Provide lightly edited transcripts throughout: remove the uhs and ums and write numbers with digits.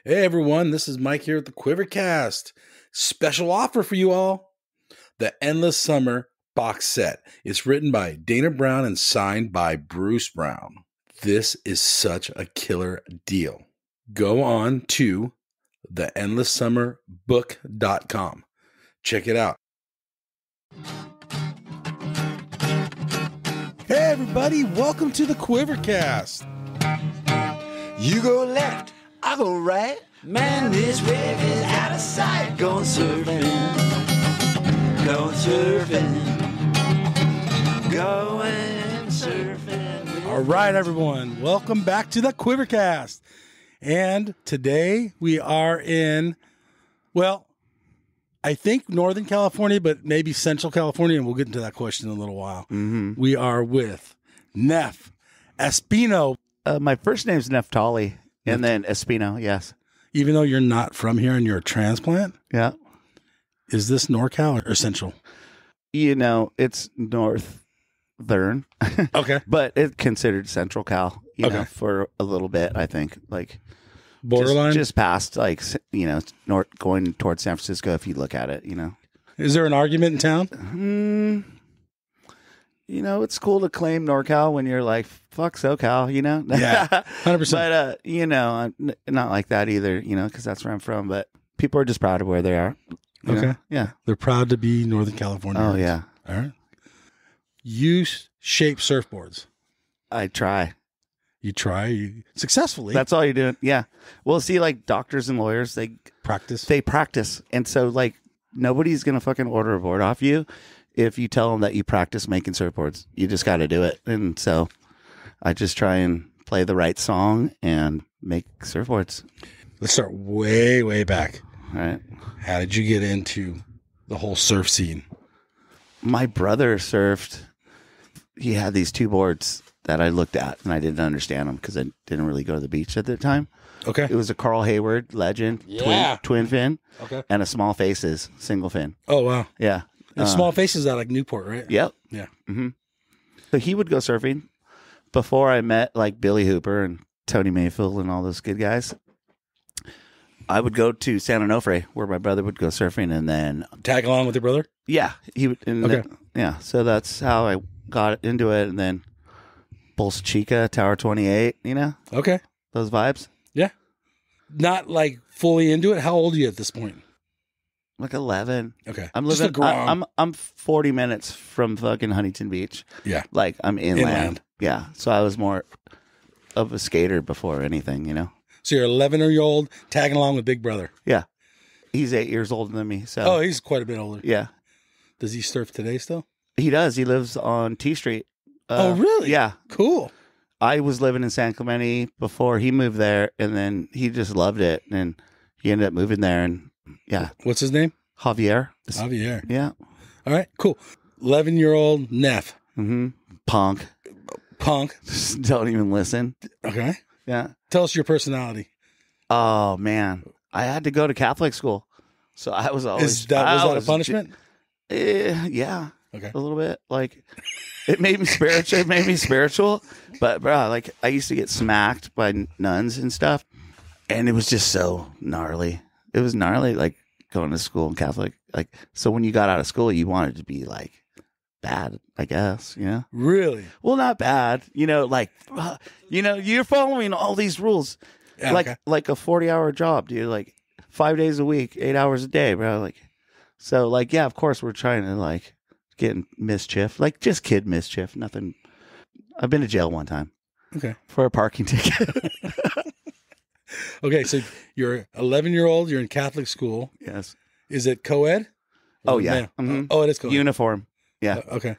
Hey everyone, this is Mike here at the QuiverCast. Special offer for you all. The Endless Summer box set. It's written by Dana Brown and signed by Bruce Brown. This is such a killer deal. Go on to theendlesssummerbook.com. Check it out. Hey everybody, welcome to the QuiverCast. You go left, I go right. Man, this wave is out of sight. Going surfing, going surfing, going surfing. All right, everyone, welcome back to the QuiverCast. And today we are in, well, I think Northern California, but maybe Central California, and we'll get into that question in a little while. Mm-hmm. We are with Nef Espino. My first name's Neftali, and then Espino, yes. Even though you're not from here and you're a transplant? Yeah. Is this NorCal or Central? You know, it's northern. Okay. But it's considered Central Cal, you Okay. know, for a little bit, I think. Like, Borderline? Just past, like, you know, north going towards San Francisco if you look at it, you know. Is there an argument in town? You know, it's cool to claim NorCal when you're like, fuck SoCal, you know? Yeah, 100%. But, you know, I'm not like that either, you know, because that's where I'm from. But people are just proud of where they are. You Okay. know? Yeah. They're proud to be Northern California. Oh, yeah. All right. You shape surfboards. I try. You try successfully. That's all you're doing. Yeah. Well, see, like doctors and lawyers, they practice. practice. And so, like, nobody's going to fucking order a board off you if you tell them that you practice making surfboards. You just got to do it. And so I just try and play the right song and make surfboards. Let's start way, way back. All right. How did you get into the whole surf scene? My brother surfed. He had these two boards that I looked at, and I didn't understand them because I didn't really go to the beach at the time. Okay. It was a Carl Hayward Legend twin fin, Okay. and a Small Faces single fin. Oh, wow. Yeah. And Small Faces out like Newport, right? Yep. Yeah. Mm-hmm. So he would go surfing before I met like Billy Hooper and Tony Mayfield and all those good guys. I would go to San Onofre where my brother would go surfing, and then Tag along with your brother? yeah, he would. And Okay. Yeah. So that's how I got into it, and then Bolsa Chica, Tower 28. You know Okay. those vibes. Yeah. Not like fully into it. How old are you at this point? Like 11. Okay. I'm Just a living. grom. I'm 40 minutes from fucking Huntington Beach. Yeah. Like I'm inland. Inland. Yeah. So I was more of a skater before anything, you know? So you're 11-year-old tagging along with Big Brother. Yeah. He's 8 years older than me. So Oh, he's quite a bit older. yeah. Does he surf today still? He does. He lives on T Street. Oh, really? Yeah. Cool. I was living in San Clemente before he moved there, and then he just loved it, and he ended up moving there, and yeah. What's his name? Javier. Javier. Yeah. All right, cool. 11-year-old Nef. Mm-hmm. Punk. Just don't even listen. Okay. Yeah. Tell us your personality. Oh, man. I had to go to Catholic school, so I was always... Was that a punishment? Yeah. Okay. A little bit. Like, it made me spiritual. But, bro, like, I used to get smacked by nuns and stuff, and it was just so gnarly. It was gnarly, like, going to school in Catholic. Like, so when you got out of school, you wanted to be, like, bad, I guess, you know? Really? Well, not bad. You know, like, you know, you're following all these rules. Yeah, like, okay. like a 40-hour job, dude. Like, 5 days a week, 8 hours a day, bro. Like, so, like, yeah, of course, we're trying to, like, get in mischief. Like, just kid mischief. Nothing. I've been to jail one time. Okay. For a parking ticket. Okay, so you're 11-year-old. You're in Catholic school. Yes. Is it co-ed? Oh, yeah. Mm-hmm. Oh, it is co-ed. Uniform. Yeah. Okay.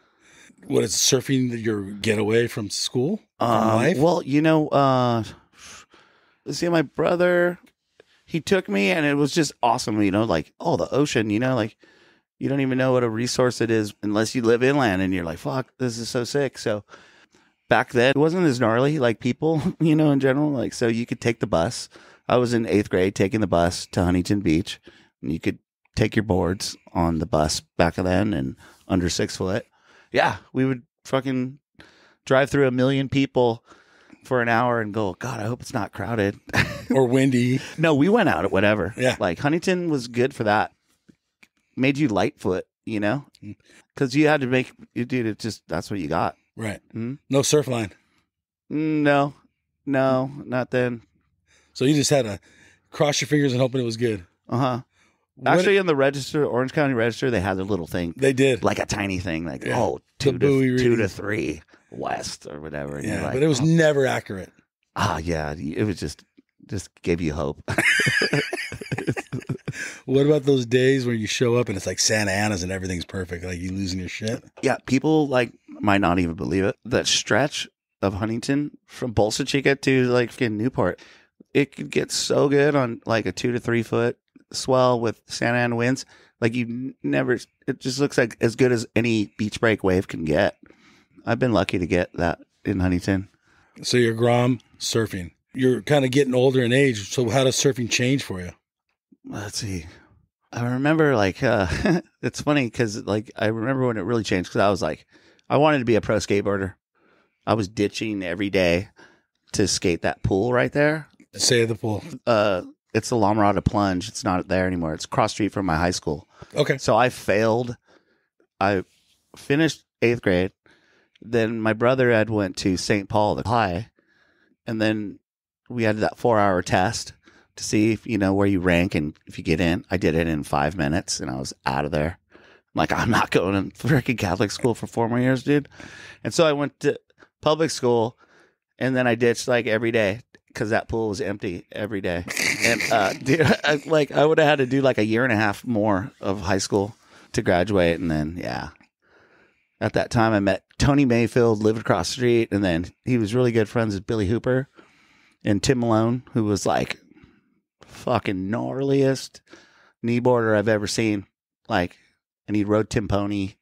What is surfing your getaway from school? From life? Well, you know, see, my brother, he took me, and it was just awesome. You know, like, oh, the ocean, you know, like, you don't even know what a resource it is unless you live inland, and you're like, fuck, this is so sick. So back then, it wasn't as gnarly, like people, you know, in general. Like, so you could take the bus. I was in 8th grade taking the bus to Huntington Beach, and you could take your boards on the bus back then and under 6 foot. Yeah, we would fucking drive through 1 million people for an hour and go, God, I hope it's not crowded. or windy. No, we went out at whatever. Yeah. Like Huntington was good for that. Made you lightfoot, you know? Because you had to make, dude, it just, that's what you got. Right. Mhm. No surf line. No, not then. So you just had to cross your fingers and hoping it was good. Uh-huh. Actually, in the register, Orange County Register, they had a little thing. They did. Like a tiny thing, like, Yeah. two buoy to reading. 3 west or whatever. And you're Yeah, like, but it was never accurate. yeah, it was just gave you hope. What about those days where you show up and it's like Santa Ana's and everything's perfect, like you losing your shit? Yeah, people like might not even believe it. That stretch of Huntington from Bolsa Chica to like fucking Newport, it could get so good on like a 2 to 3 foot swell with Santa Ana winds. Like you never, it just looks like as good as any beach break wave can get. I've been lucky to get that in Huntington. So you're Grom surfing. You're kind of getting older in age. So how does surfing change for you? Let's see. I remember like, it's funny because like, I remember when it really changed because I was like, I wanted to be a pro skateboarder. I was ditching every day to skate that pool right there. Say the pool. It's the La Mirada Plunge. It's not there anymore. It's cross street from my high school. Okay. So I failed. I finished 8th grade. Then my brother Ed went to St. Paul, the high. And then we had that 4-hour test to see if, you know, where you rank and if you get in. I did it in 5 minutes and I was out of there. I'm like, I'm not going to freaking Catholic school for 4 more years, dude. And so I went to public school and then I ditched like every day because that pool was empty every day. And dude, I would have had to do like a year and a half more of high school to graduate. And then, yeah. At that time, I met Tony Mayfield, lived across the street, and then he was really good friends with Billy Hooper and Tim Malone, who was like fucking gnarliest kneeboarder I've ever seen. Like, and he rode Tim Pony.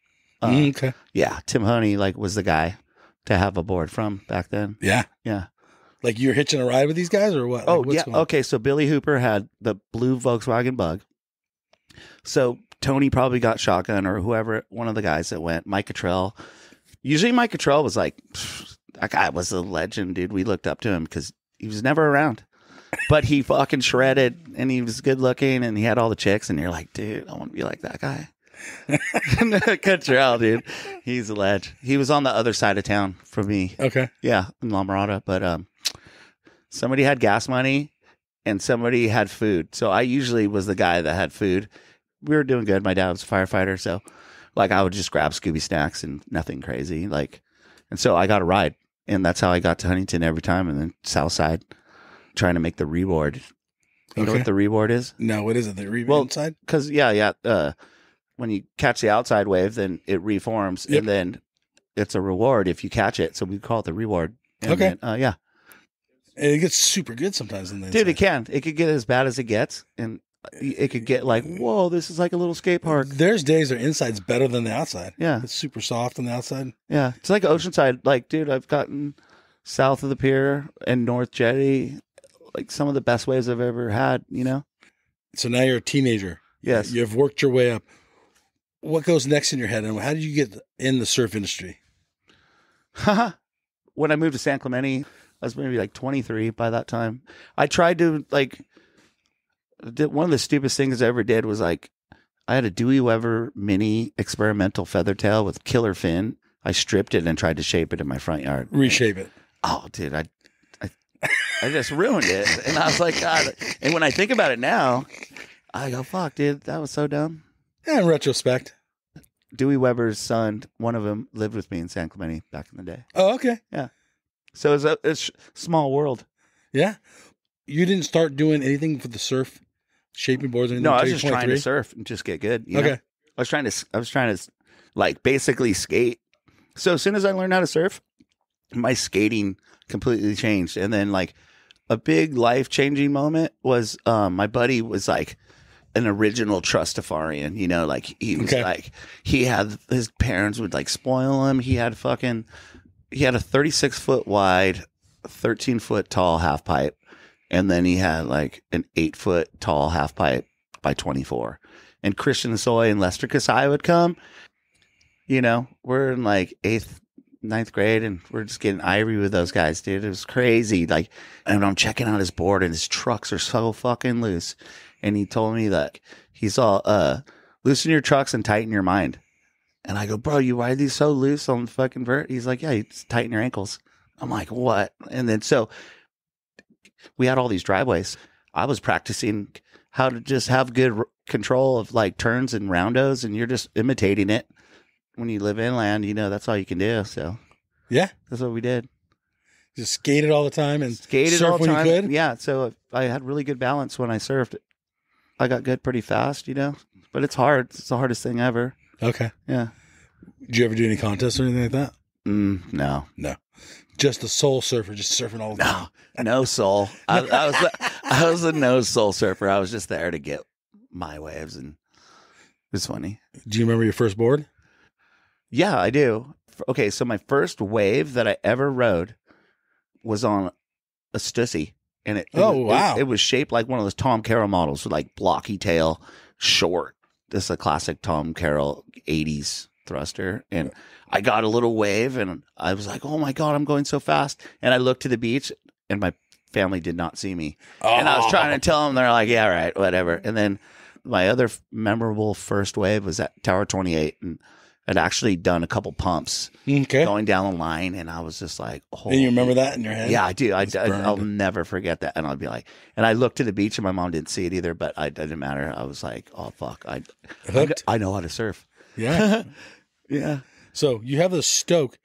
Okay. Yeah, Tim Pony like was the guy to have a board from back then. Yeah. Yeah. Like you're hitching a ride with these guys or what? Like, Oh, what's yeah. going on? Okay, so Billy Hooper had the blue Volkswagen Bug. So Tony probably got shotgun or whoever, one of the guys that went, Mike Cottrell. Usually Mike Cottrell was like, that guy was a legend, dude. We looked up to him because he was never around. But he fucking shredded and he was good looking and he had all the chicks. And you're like, dude, I want to be like that guy. Cottrell, dude. He's a legend. He was on the other side of town from me. Okay. Yeah, in La Mirada. But somebody had gas money and somebody had food. So I usually was the guy that had food. We were doing good. My dad was a firefighter. So like I would just grab Scooby snacks and nothing crazy. Like, and so I got a ride and that's how I got to Huntington every time. And then Southside trying to make the reward. You know what the reward is? No, what is it? The rebound side? Cause yeah. When you catch the outside wave, then it reforms and then it's a reward if you catch it. So we call it the reward. And okay. Then, yeah. And it gets super good sometimes in the Dude, inside. it could get as bad as it gets. And it could get like, whoa, this is like a little skate park. There's days their inside's better than the outside. Yeah. It's super soft on the outside. Yeah. It's like Oceanside. Like, dude, I've gotten south of the pier and North Jetty, like some of the best waves I've ever had, you know? So now you're a teenager. Yes. You've worked your way up. What goes next in your head and how did you get in the surf industry? When I moved to San Clemente, I was maybe like 23 by that time. I tried to one of the stupidest things I ever did was like, I had a Dewey Weber mini experimental feather tail with killer fin. I stripped it and tried to shape it in my front yard. Reshape it. Oh, dude, I just ruined it. And I was like, God. And when I think about it now, I go, fuck, dude, that was so dumb. Yeah, in retrospect. Dewey Weber's son, one of them, lived with me in San Clemente back in the day. Oh, okay. Yeah. So it's a small world. Yeah. You didn't start doing anything for the surf shaping boards or anything? No, I was just trying to surf and just get good. You know? I was trying to like basically skate. So as soon as I learned how to surf, my skating completely changed. And then like a big life-changing moment was my buddy was like an original Trustafarian, you know, like he was like, he had, his parents would like spoil him. He had a 36-foot wide, 13-foot tall half pipe. And then he had like an 8-foot tall half pipe by 24. And Christian Soy and Lester Kasai would come. You know, we're in like 8th ninth grade, and we're just getting ivory with those guys, dude. It was crazy. Like, and I'm checking out his board, and his trucks are so fucking loose. And he told me that he saw, loosen your trucks and tighten your mind. And I go, bro, you ride these so loose on the fucking vert? He's like, yeah, you just tighten your ankles. I'm like, what? And then so we had all these driveways. I was practicing how to just have good control of like turns and roundos, and you're just imitating it. When you live inland, you know, that's all you can do. So Yeah. that's what we did. Just skated all the time and Skated surf all the when time. you could? Yeah. So I had really good balance when I surfed. I got good pretty fast, you know, but it's hard. It's the hardest thing ever. Okay. Yeah. Did you ever do any contests or anything like that? No. No. Just a soul surfer, just surfing all the time. No soul. I was a no soul surfer. I was just there to get my waves, and it was funny. Do you remember your first board? Yeah, I do. Okay, so my first wave that I ever rode was on a Stussy, and it was shaped like one of those Tom Carroll models with like blocky tail, short. This is a classic Tom Carroll 80s thruster, and I got a little wave, and I was like, oh my God, I'm going so fast. And I looked to the beach, and my family did not see me. And I was trying to tell them, they're like, yeah, right, whatever. And then my other memorable first wave was at Tower 28, and I'd actually done a couple pumps going down the line, and I was just like, oh. And you remember that in your head? Yeah, I do. I'll never forget that. And I'd be like, and I looked to the beach, and my mom didn't see it either, but it didn't matter. I was like, oh, fuck. I know how to surf. Yeah. Yeah. So you have the Stoke.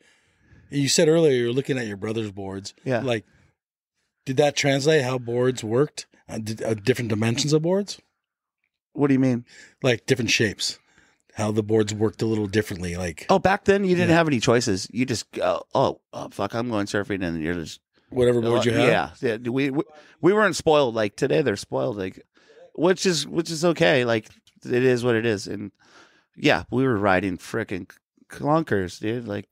You said earlier you're looking at your brother's boards. Yeah. Like, did that translate how boards worked? Different dimensions of boards? What do you mean? Like different shapes. How the boards worked a little differently. Like, oh, back then you didn't have any choices. You just go, oh, fuck, I'm going surfing, and you're just whatever board you have. Yeah. We weren't spoiled. Like today, they're spoiled. Like, which is okay. Like it is what it is. And yeah, we were riding frickin' clunkers, dude. Like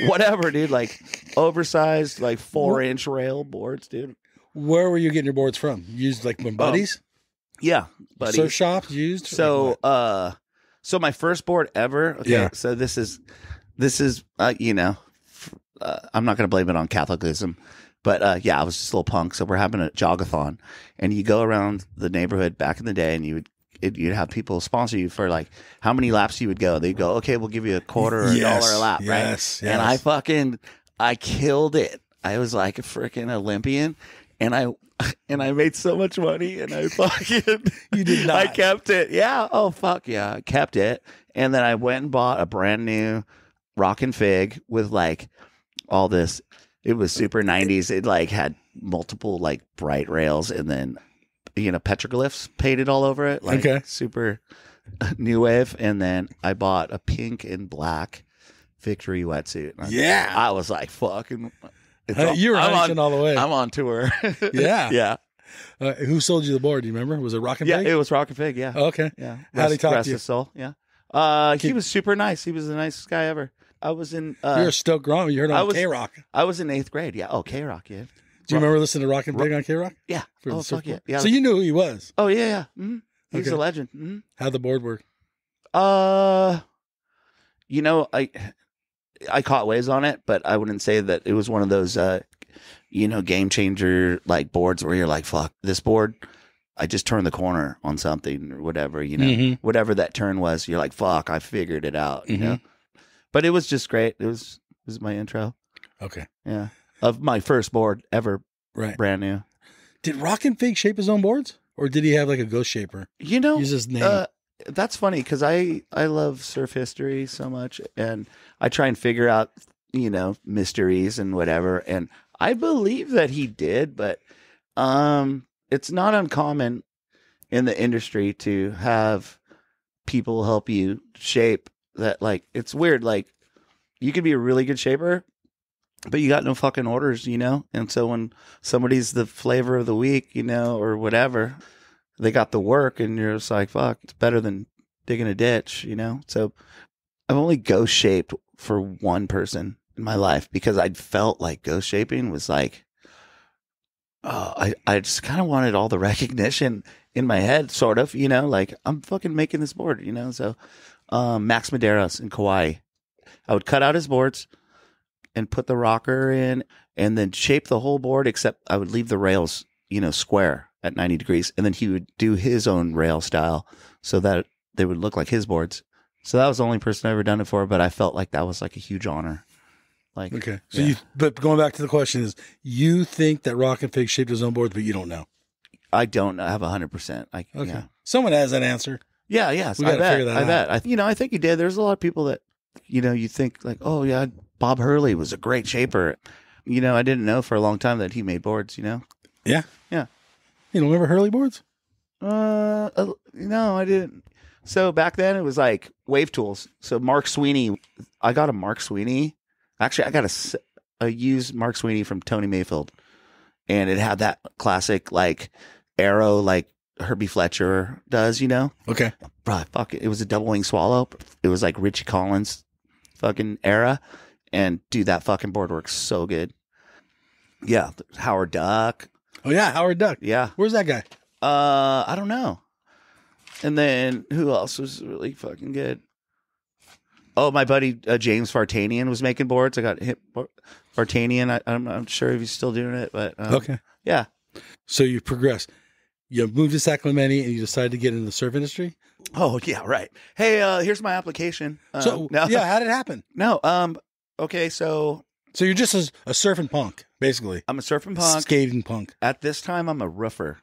whatever, dude. Like oversized, like 4-inch rail boards, dude. Where were you getting your boards from? You used like my buddies? Yeah, buddies. Surf shops used? So, so my first board ever. Okay, yeah. So this is, you know, I'm not going to blame it on Catholicism, but yeah, I was just a little punk. So we're having a jogathon, and you go around the neighborhood back in the day, and you'd have people sponsor you for like how many laps you would go. They'd go, okay, we'll give you $1 or $1 a lap, right? Yes. And I killed it. I was like a freaking Olympian, and I made so much money, and I fucking you did not. I kept it. Yeah. Oh fuck yeah, I kept it. And then I went and bought a brand new Rockin' Fig with like all this. It was super 90s. It like had multiple like bright rails, and then petroglyphs painted all over it, like super new wave. And then I bought a pink and black Victory wetsuit. Yeah, I was like, fucking. You were all the way. I'm on tour. Yeah. Yeah. Who sold you the board? Do you remember? Was it Rockin' Fig? Yeah, it was Rockin' Fig. Yeah. Oh, okay. Yeah. How did he talk to you? His soul. Yeah. He was super nice. He was the nicest guy ever. I was in. You're a Stoke Grom. You heard on K-Rock. I was in 8th grade. Yeah. Oh, K-Rock. Yeah. Do you remember listening to Rockin' Fig on K-Rock? Yeah. Oh, fuck yeah. So you knew who he was? Oh, yeah, yeah. Mm-hmm. He's a legend. Mm-hmm. How'd the board work? I caught waves on it, but I wouldn't say that it was one of those, game changer like boards where you're like, fuck, this board, I just turned the corner on something or whatever, whatever that turn was. You're like, fuck, I figured it out, you know? But it was just great. It was my intro. Okay. Yeah. Of my first board ever. Right. Brand new. Did Rockin' Fig shape his own boards? Or did he have like a ghost shaper? Use his name. That's funny because I love surf history so much, and I try and figure out, mysteries and whatever. And I believe that he did, but it's not uncommon in the industry to have people help you shape that. Like, it's weird. Like, you could be a really good shaper, but you got no fucking orders, And so when somebody's the flavor of the week, or whatever, they got the work, and you're just like, fuck, it's better than digging a ditch, So I've only ghost shaped for one person in my life because I felt like ghost shaping was like, I just kind of wanted all the recognition in my head, sort of, like I'm fucking making this board, So Max Medeiros in Kauai, I would cut out his boards, and put the rocker in and then shape the whole board, except I would leave the rails, square at 90 degrees. And then he would do his own rail style so that they would look like his boards. So that was the only person I ever done it for, but I felt like that was like a huge honor. Like, okay. So but going back to the question is, you think that Rock and Fig shaped his own boards, but you don't know. I don't have 100%. Okay. Yeah. Someone has that answer. Yeah. Yes. We got to figure that out. I bet. I think he did. There's a lot of people that, you think like, oh yeah, Bob Hurley was a great shaper. I didn't know for a long time that he made boards, Yeah. Yeah. You don't remember Hurley boards? No, I didn't. So back then it was like Wave Tools. So Mark Sweeney, I got a Mark Sweeney. Actually, I got a used Mark Sweeney from Tony Mayfield. And it had that classic like arrow like Herbie Fletcher does, Okay. Bro, fuck it. It was a double wing swallow. It was like Richie Collins fucking era. And dude, that fucking board works so good. Yeah. Howard Duck. Oh yeah, Howard Duck. Yeah. Where's that guy? I don't know. And then who else was really fucking good? Oh, my buddy James Vartanian was making boards. I got hit Vartanian. I'm not sure if he's still doing it, but okay. Yeah. So you progressed. You moved to Sacramento and you decided to get into the surf industry? Oh, yeah, right. Hey, here's my application. No. Yeah, how did it happen? No, okay, so you're just a surfing punk, basically. I'm a surfing punk. Skating punk. At this time, I'm a roofer.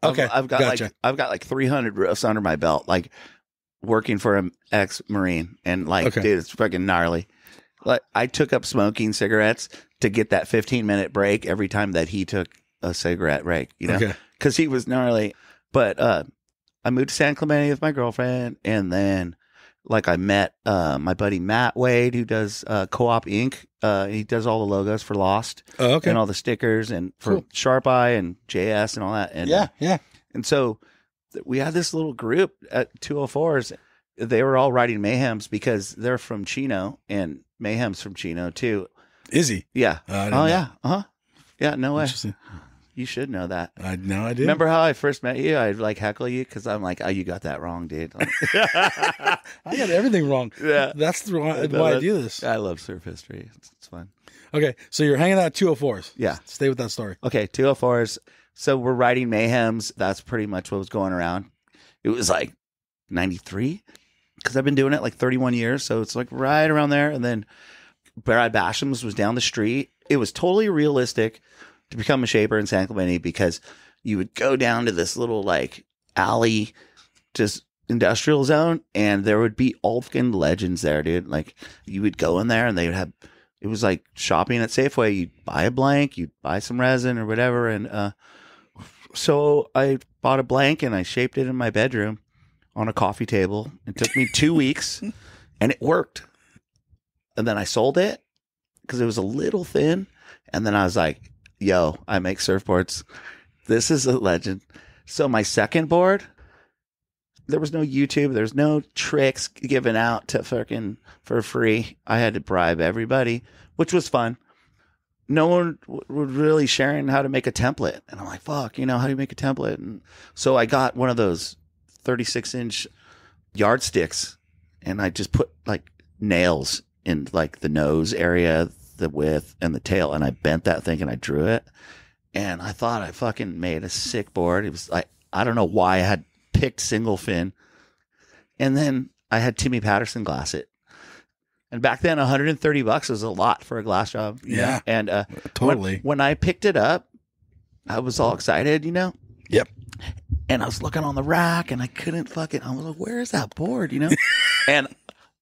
Okay, I've got like 300 roofs under my belt, like working for an ex-Marine, and like, dude, it's fucking gnarly. Like, I took up smoking cigarettes to get that 15-minute break every time that he took a cigarette break, because he was gnarly. But I moved to San Clemente with my girlfriend, and then like I met my buddy Matt Wade, who does Co-op Inc. He does all the logos for Lost, and all the stickers, and for Sharp Eye and JS and all that. And yeah. And so we had this little group at 204s. They were all writing Mayhems because they're from Chino, and Mayhem's from Chino too. Is he? Yeah. Yeah. Yeah. No way. Interesting. You should know that. I know I did. Remember how I first met you? I'd like heckle you because I'm like, oh, you got that wrong, dude. I got everything wrong. Yeah. That's why I do this. I love surf history. It's fun. Okay. So you're hanging out at 204s. Yeah. Stay with that story. Okay. 204s. So we're writing Mayhems. That's pretty much what was going around. It was like 93 because I've been doing it like 31 years. So it's like right around there. And then Brad Basham's was down the street. It was totally realistic to become a shaper in San Clemente because you would go down to this little like alley, just industrial zone, and there would be all fucking legends there, dude. Like you would go in there and they would have, it was like shopping at Safeway. You'd buy a blank, you'd buy some resin or whatever. And so I bought a blank and I shaped it in my bedroom on a coffee table. It took me 2 weeks and it worked. And then I sold it because it was a little thin. And then I was like, yo, I make surfboards. This is a legend. So my second board, there was no YouTube. There's no tricks given out to fucking for free. I had to bribe everybody, which was fun. No one was really sharing how to make a template. And I'm like, fuck, how do you make a template? And so I got one of those 36-inch yardsticks and I just put like nails in like the nose area, the width and the tail, and I bent that thing and I drew it, and I thought I fucking made a sick board. It was like, I don't know why I had picked single fin, and then I had Timmy Patterson glass it, and back then $130 was a lot for a glass job. Yeah. And totally. When I picked it up, I was all excited, Yep. And I was looking on the rack and I couldn't fucking, I was like, where is that board, and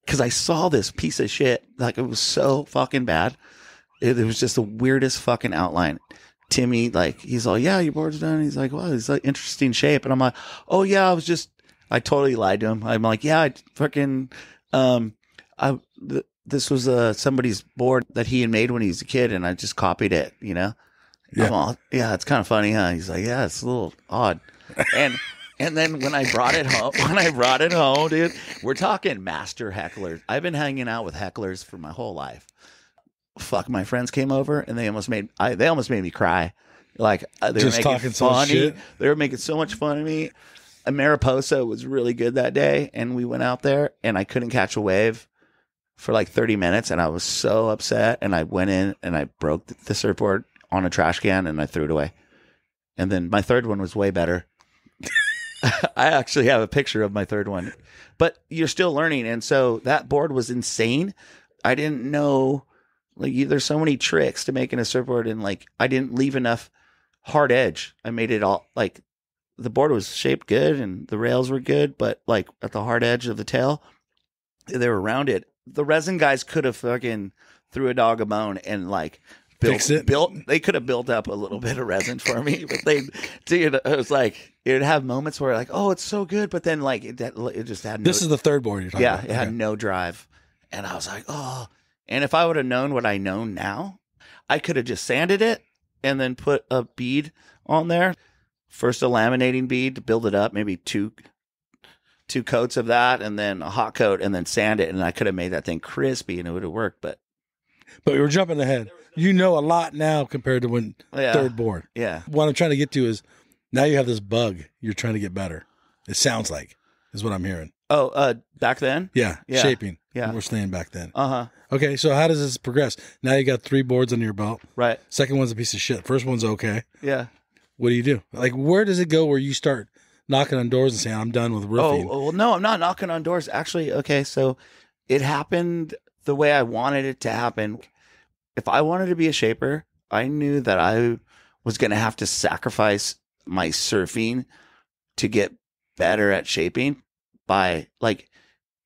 because I saw this piece of shit, like it was so fucking bad. It was just the weirdest fucking outline. Timmy, like, he's like, yeah, your board's done. He's like, wow, it's like interesting shape. And I'm like, oh yeah, I totally lied to him. I'm like, yeah, I fucking, this was somebody's board that he had made when he was a kid, and I just copied it, Yeah. I'm all, yeah, it's kind of funny, huh? He's like, yeah, it's a little odd. And then when I brought it home, dude, we're talking master hecklers. I've been hanging out with hecklers for my whole life. Fuck, my friends came over and they almost made me cry. Like they just were making talking fun some shit. They were making so much fun of me. Mariposa was really good that day, and we went out there and I couldn't catch a wave for like 30 minutes, and I was so upset. And I went in and I broke the surfboard on a trash can, and I threw it away. And then my third one was way better. I actually have a picture of my third one, but you're still learning. And so that board was insane. I didn't know, like, there's so many tricks to making a surfboard, and like, I didn't leave enough hard edge. I made it all like, the board was shaped good and the rails were good, but like at the hard edge of the tail, they were rounded. The resin guys could have fucking threw a dog a bone and like they could have built up a little bit of resin for me, but it was like, it would have moments where like, oh, it's so good. But then like, it just had This is the third board you're talking about. Yeah, it had no drive. And I was like, oh, and if I would have known what I know now, I could have just sanded it and then put a bead on there. First a laminating bead to build it up, maybe two coats of that, and then a hot coat, and then sand it, and I could have made that thing crispy, and it would have worked. But we were jumping ahead. You know a lot now compared to when third board. Yeah. What I'm trying to get to is now you have this bug. You're trying to get better. It sounds like is what I'm hearing. Oh, back then? Yeah, shaping. Yeah. We're staying back then. Uh-huh. Okay, so how does this progress? Now you got 3 boards under your belt. Right. Second one's a piece of shit. First one's okay. Yeah. What do you do? Like, where does it go where you start knocking on doors and saying, I'm done with roofing? Oh, well, no, I'm not knocking on doors. Actually, okay, so it happened the way I wanted it to happen. If I wanted to be a shaper, I knew that I was going to have to sacrifice my surfing to get better at shaping by, like,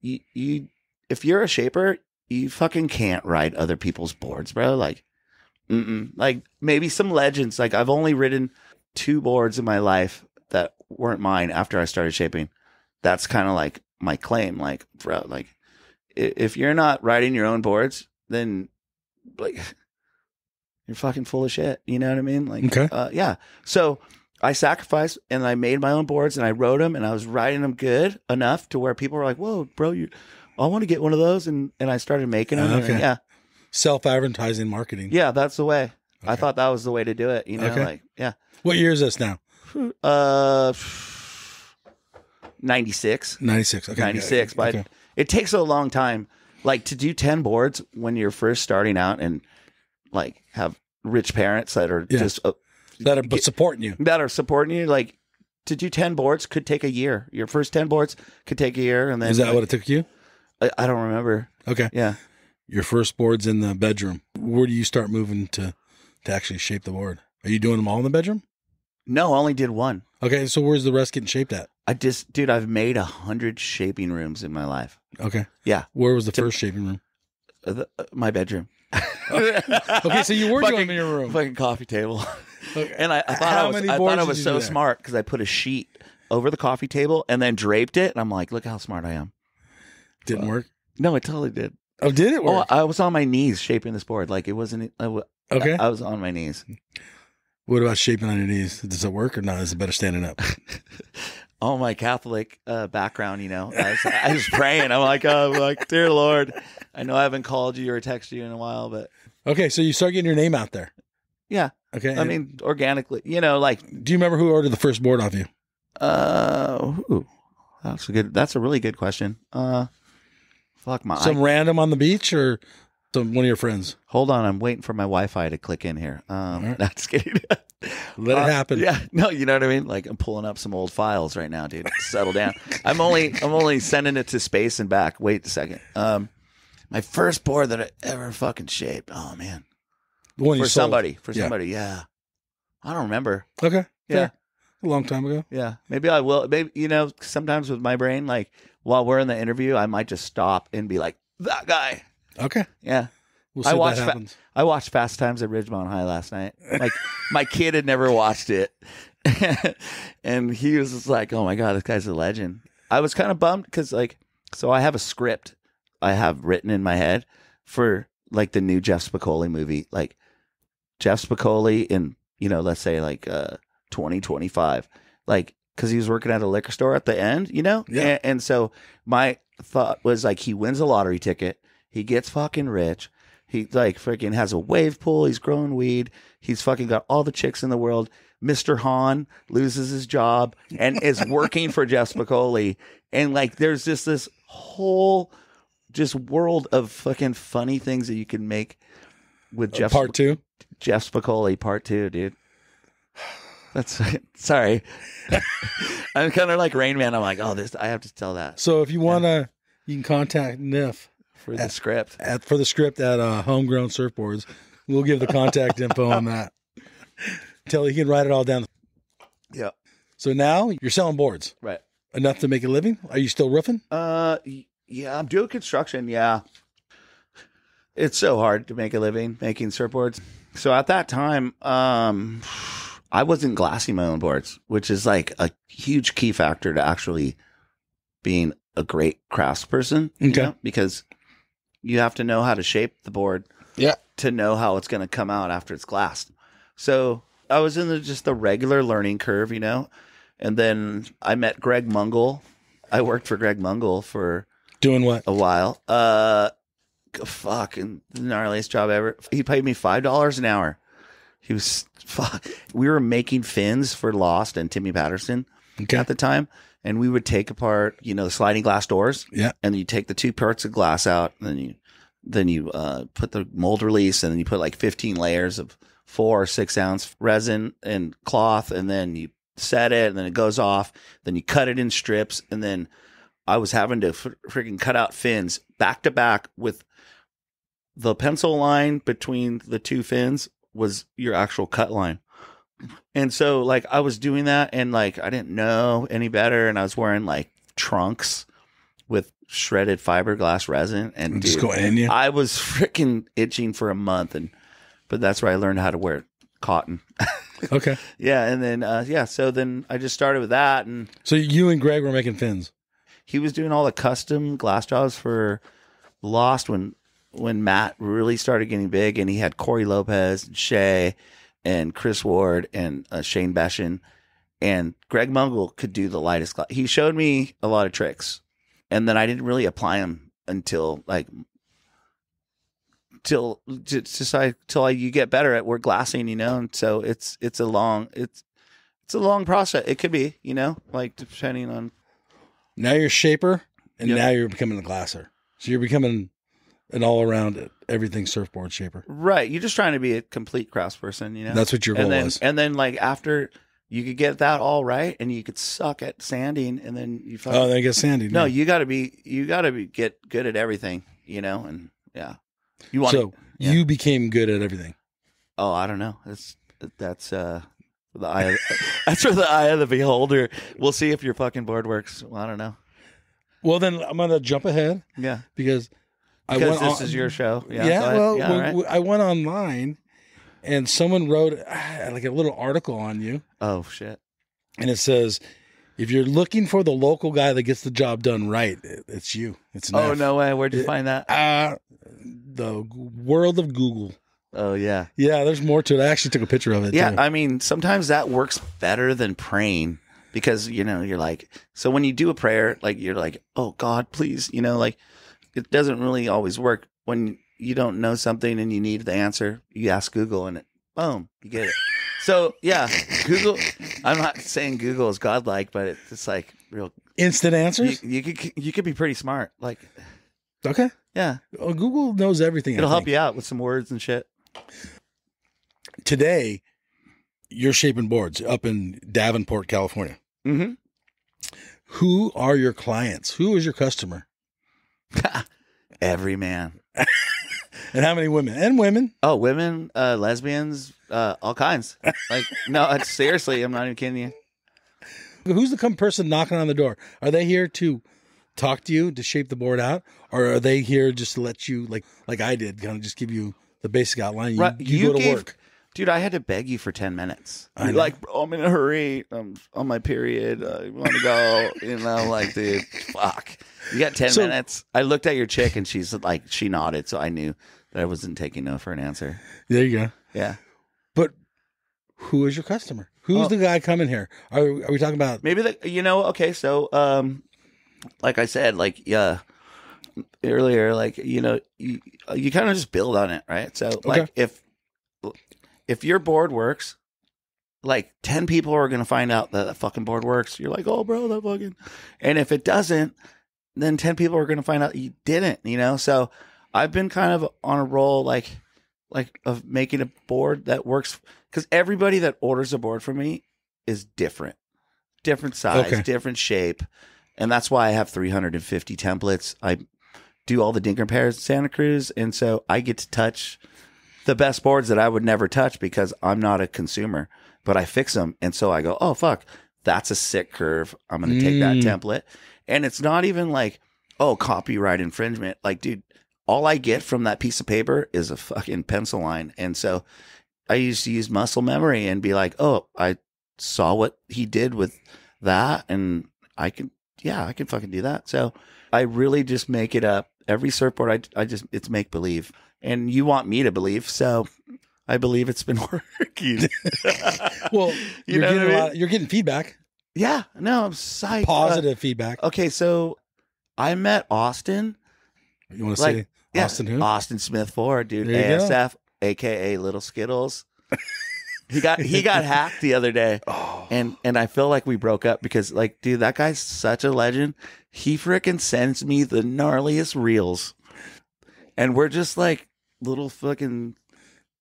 you if you're a shaper, you fucking can't ride other people's boards, bro. Like, like maybe some legends. Like, I've only ridden 2 boards in my life that weren't mine after I started shaping. That's kind of like my claim. Like, bro, like, if you're not riding your own boards, then like, you're fucking full of shit. You know what I mean? Like, okay. Yeah. So I sacrificed and I made my own boards and I rode them and I was riding them good enough to where people were like, whoa, bro, I want to get one of those. And I started making them. Okay. And, yeah. Self-advertising marketing. Yeah, that's the way. Okay. I thought that was the way to do it. You know, like, yeah. What year is this now? 96. 96. Okay. 96. But okay. it takes a long time. Like, to do 10 boards when you're first starting out and like have rich parents that are just that are supporting you. That are supporting you. Like, to do 10 boards could take a year. Your first 10 boards could take a year. And then is that what it took you? I don't remember. Okay. Yeah. Your first board's in the bedroom. Where do you start moving to actually shape the board? Are you doing them all in the bedroom? No, I only did one. Okay, so where's the rest getting shaped at? I've made 100 shaping rooms in my life. Okay. Yeah. Where was the first shaping room? My bedroom. Okay, so you were doing them in your room. Fucking coffee table. Okay. And I thought I was so smart because I put a sheet over the coffee table and then draped it. And I'm like, look how smart I am. Didn't work? No, it totally did. Oh, did it work? Oh, I was on my knees shaping this board. Like, it wasn't. Okay. I was on my knees. What about shaping on your knees? Does it work or not? Is it better standing up? Oh, my Catholic background, you know. I was praying. I'm like, dear Lord, I know I haven't called you or texted you in a while, but. Okay, so you start getting your name out there. Yeah. Okay. I mean, organically, you know, like. Do you remember who ordered the first board off you? That's a really good question. Some random on the beach or one of your friends? Hold on, I'm waiting for my Wi-Fi to click in here. Right. Not just kidding. Let it happen. Yeah, no, you know what I mean. Like, I'm pulling up some old files right now, dude. Settle down. I'm only sending it to space and back. Wait a second. My first board that I ever fucking shaped. Oh man, the one for you sold. somebody. Yeah, I don't remember. Okay. Yeah. Fair. A long time ago. Yeah, maybe I will. Maybe, you know, sometimes with my brain, like while we're in the interview, I might just stop and be like, that guy. Okay. Yeah. We'll see if that happens. I watched Fast Times at Ridgemont High last night. Like, my kid had never watched it. And he was just like, oh my God, this guy's a legend. I was kind of bummed because, like, so I have a script I have written in my head for, like, the new Jeff Spicoli movie. Like, Jeff Spicoli in, you know, let's say, like, 2025. Like, because he was working at a liquor store at the end, you know? Yeah. And so my thought was, like, he wins a lottery ticket. He gets fucking rich. He, like, freaking has a wave pool. He's growing weed. He's fucking got all the chicks in the world. Mr. Hahn loses his job and is working for Jeff Spicoli. And, like, there's just this whole just world of fucking funny things that you can make with Part 2? Jeff Spicoli, part 2, dude. That's sorry. I'm kind of like Rain Man. I'm like, oh, this I have to tell that. So if you want to, you can contact Nef For the script. For the script at Homegrown Surfboards. We'll give the contact info on that. Tell you can write it all down. Yeah. So now you're selling boards. Right. Enough to make a living? Are you still roofing? Yeah, I'm doing construction. Yeah. It's so hard to make a living making surfboards. So at that time, I wasn't glassing my own boards, which is like a huge key factor to actually being a great craftsperson. Okay. Because you have to know how to shape the board to know how it's going to come out after it's glassed. So I was in just the regular learning curve, and then I met Greg Mungle. I worked for Greg Mungle for doing what? A while. Fucking the gnarliest job ever. He paid me $5 an hour. He was we were making fins for Lost and Timmy Patterson at the time, and we would take apart, the sliding glass doors. Yeah, and you take the 2 parts of glass out, and then you put the mold release, and then you put like 15 layers of 4 or 6 ounce resin and cloth, and then you set it, and then it goes off. Then you cut it in strips, and then I was having to freaking cut out fins back to back with the pencil line between the 2 fins was your actual cut line. And so like I was doing that, and like I didn't know any better, and I was wearing like trunks with shredded fiberglass resin, and just go in you. I was freaking itching for a month, but that's where I learned how to wear cotton. Okay. Yeah, and then so then I just started with that, and so you and Greg were making fins. He was doing all the custom glass jobs for Lost when Matt really started getting big, and he had Corey Lopez, and Shay, and Chris Ward, and Shane Beshin, and Greg Mungle could do the lightest glass. He showed me a lot of tricks, and then I didn't really apply them until till you get better at glassing, and so it's a long process. It could be, like depending on. Now you're a shaper, and now you're becoming a glasser. So you're becoming an all-around everything surfboard shaper. Right. You're just trying to be a complete craftsperson, That's what your goal was. And then like after you could get that all right, and you could suck at sanding, and then you then get sanding. No, you gotta get good at everything, and yeah. You became good at everything. Oh, I don't know. That's the eye. That's for the eye of the beholder. We'll see if your fucking board works. Well, I don't know. Well, then I'm gonna jump ahead. Yeah, because this is your show. I went online, and someone wrote like a little article on you. Oh shit! And it says, if you're looking for the local guy that gets the job done right, it's you. It's Nef. Oh no way! Where'd you find that? The world of Google. Oh yeah. Yeah, there's more to it. I actually took a picture of it. Yeah, too. I mean, sometimes that works better than praying, because you're like, so when you do a prayer, like you're like, oh God, please, like it doesn't really always work when you don't know something and you need the answer. You ask Google, and boom, you get it. So yeah, Google. I'm not saying Google is godlike, but it's like real instant answers. You could be pretty smart. Like, okay, yeah. Well, Google knows everything. It'll help you out with some words and shit. Today, you're shaping boards up in Davenport, California. Mm-hmm. Who are your clients? Who is your customer? Every man. And how many women? And women? Oh, women, lesbians, all kinds. Like, no, it's seriously, I'm not even kidding you. Who's the person knocking on the door? Are they here to talk to you, to shape the board out? Or are they here just to let you, like I did, kind of just give you the basic outline? You go to work. Dude, I had to beg you for 10 minutes. You're like, bro, I'm in a hurry. I'm on my period. You want to go? Like, dude, fuck. You got 10 minutes? I looked at your chick, and she's like, she nodded, so I knew that I wasn't taking no for an answer. There you go. Yeah. But who is your customer? Who's the guy coming here? Are we talking about? Maybe okay, so, like I said, earlier, you kind of just build on it, right? So, like, if your board works, like 10 people are going to find out that fucking board works. You're like, oh, bro, that fucking. And if it doesn't, then 10 people are going to find out you didn't, you know? So I've been kind of on a roll, like of making a board that works, because everybody that orders a board from me is different size, different shape. And that's why I have 350 templates. I do all the dinker pairs in Santa Cruz. And so I get to touch the best boards that I would never touch because I'm not a consumer, but I fix them. And so I go, oh, fuck, that's a sick curve. I'm going to take that template. And it's not even like, oh, copyright infringement. Like, dude, all I get from that piece of paper is a fucking pencil line. And so I used to use muscle memory and be like, oh, I saw what he did with that. And I can fucking do that. So I really just make it up. Every surfboard, it's make believe. And you want me to believe. So I believe it's been working. Well, you're getting feedback. Yeah. No, I'm psyched. Positive feedback. Okay. So I met Austin. You want to say Austin who? Austin Smith Ford, dude. There you ASF, aka Little Skittles. He got hacked the other day. Oh. And I feel like we broke up because, like, dude, that guy's such a legend. He freaking sends me the gnarliest reels. And we're just like little fucking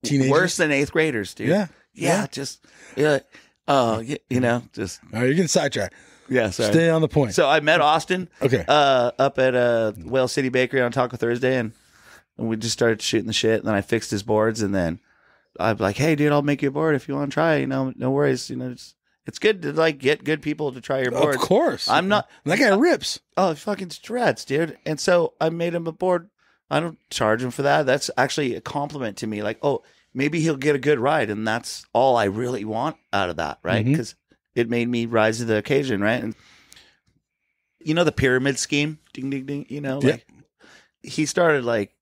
teenagers, worse than 8th graders, dude. Yeah. Just, just. All right, you're getting sidetracked. Yeah, sorry. Stay on the point. So I met Austin. Okay. Up at Whale City Bakery on Taco Thursday, and we just started shooting the shit. And then I fixed his boards, and then I'm like, "Hey, dude, I'll make you a board if you want to try. You know, no worries. You know, it's good to like get good people to try your board. Of course, I'm not that guy rips. Oh, fucking shreds, dude. And so I made him a board. I don't charge him for that. That's actually a compliment to me. Like, oh, maybe he'll get a good ride, and that's all I really want out of that, right? Because it made me rise to the occasion, right? And you know the pyramid scheme, ding ding ding. You know, like he started like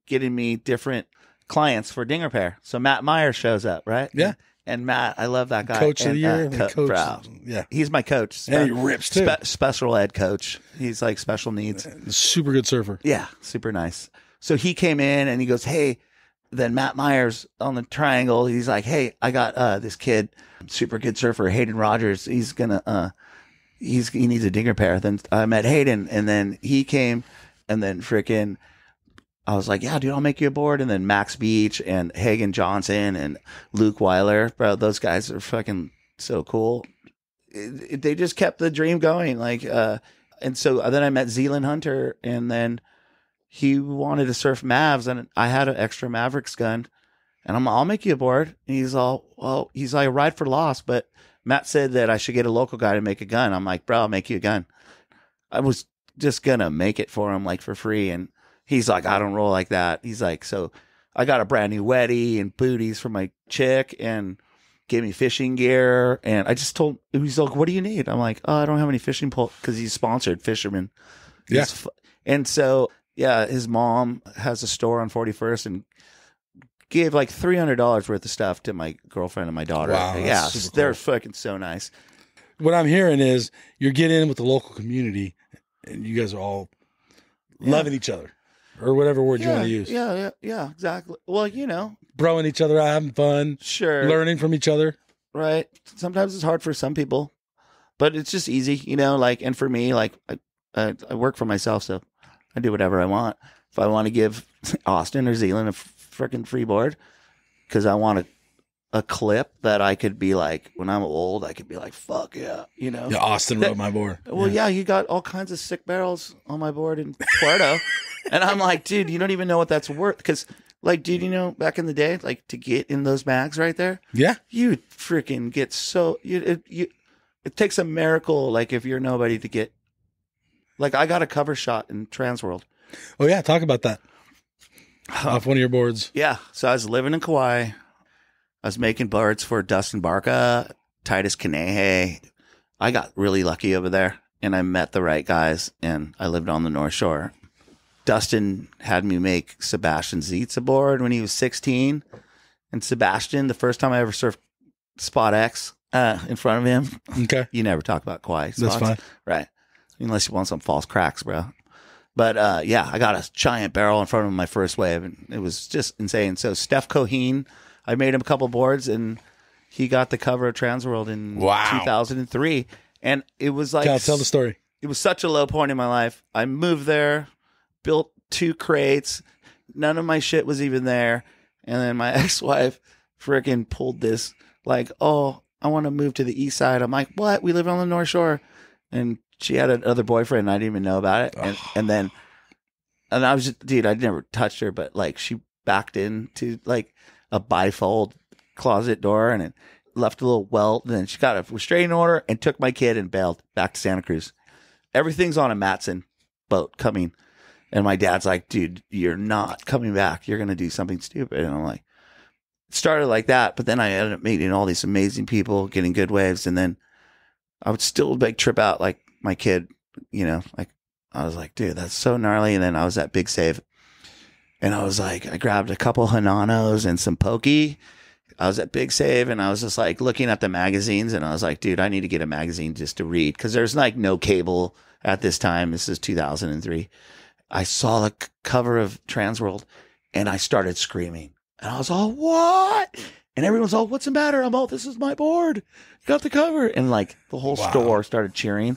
getting me different clients for Dinger Pair. So Matt Meyer shows up, right? Yeah. And Matt, I love that guy. Coach of the year. Bro. Yeah. He's my coach. And he rips too. Special ed coach. He's like special needs. Super good surfer. Yeah. Super nice. So he came in and he goes, hey, then Matt Myers on the triangle. He's like, hey, I got this kid, super good surfer, Hayden Rogers. He's gonna, he needs a Dinger Pair. Then I met Hayden, and then he came, and then freaking, I was like, yeah, dude, I'll make you a board. And then Max Beach and Hagen Johnson and Luke Weiler, bro, those guys are fucking so cool. They just kept the dream going. Like, and so then I met Zealand Hunter, and then he wanted to surf Mavs, and I had an extra Mavericks gun, and I'll make you a board. And he's all, well, he's like, ride for loss. But Matt said that I should get a local guy to make a gun. I'm like, bro, I'll make you a gun. I was just going to make it for him, like for free. And he's like, I don't roll like that. He's like, so I got a brand new Weddy and booties for my chick, and gave me fishing gear. And I just told, he's like, what do you need? I'm like, oh, I don't have any fishing pole, because he's sponsored fisherman. Yeah. And so, yeah, his mom has a store on 41st and gave like $300 worth of stuff to my girlfriend and my daughter. Wow, yeah, they're cool. fucking so nice. What I'm hearing is you're getting in with the local community, and you guys are all loving each other, or whatever word you want to use. Yeah, exactly. Well, you know, broing each other out, having fun, sure, learning from each other. Right. Sometimes it's hard for some people, but it's just easy, you know. Like, and for me, like, I work for myself, so I do whatever I want. If I want to give Austin or Zealand a freaking free board, because I want a clip that I could be like, when I'm old, I could be like, fuck yeah, you know. Yeah, Austin rode my board. Well, yeah, you got all kinds of sick barrels on my board in Puerto. And I'm like, dude, you don't even know what that's worth. Because, like, dude, you know, back in the day, like, to get in those mags right there, yeah, you freaking get so, it takes a miracle, like, if you're nobody to get, like, I got a cover shot in Transworld. Oh, yeah, talk about that. Off one of your boards. Yeah, so I was living in Kauai. I was making boards for Dustin Barca, Titus Kanehe. I got really lucky over there, and I met the right guys, and I lived on the North Shore. Dustin had me make Sebastian Zietz a board when he was 16. And Sebastian, the first time I ever surfed Spot X in front of him. Okay. You never talk about Kauai spots. That's fine. Right. Unless you want some false cracks, bro. But yeah, I got a giant barrel in front of my first wave, and it was just insane. So Steph Coheen, I made him a couple boards, and he got the cover of Transworld in 2003. And it was like... Tell the story. it was such a low point in my life. I moved there, built 2 crates. None of my shit was even there. And then my ex-wife freaking pulled this like, oh, I want to move to the east side. I'm like, what? We live on the North Shore. And she had another boyfriend. And I didn't even know about it. And I was just, dude, I'd never touched her, but like she backed into like a bifold closet door and it left a little welt. And then she got a restraining order and took my kid and bailed back to Santa Cruz. Everything's on a Matson boat coming. And my dad's like, dude, you're not coming back. You're going to do something stupid. And I'm like, it started like that. But then I ended up meeting all these amazing people, getting good waves. And then I would still like trip out like my kid, you know, like I was like, dude, that's so gnarly. And then I was at Big Save and I was like, I grabbed a couple Hananos and some pokey. I was at Big Save and I was just like looking at the magazines and I was like, dude, I need to get a magazine just to read. Cause there's like no cable at this time. This is 2003. I saw the cover of Transworld and I started screaming and I was all, what? And everyone's all, what's the matter? I'm all, this is my board. You got the cover. And like the whole store started cheering.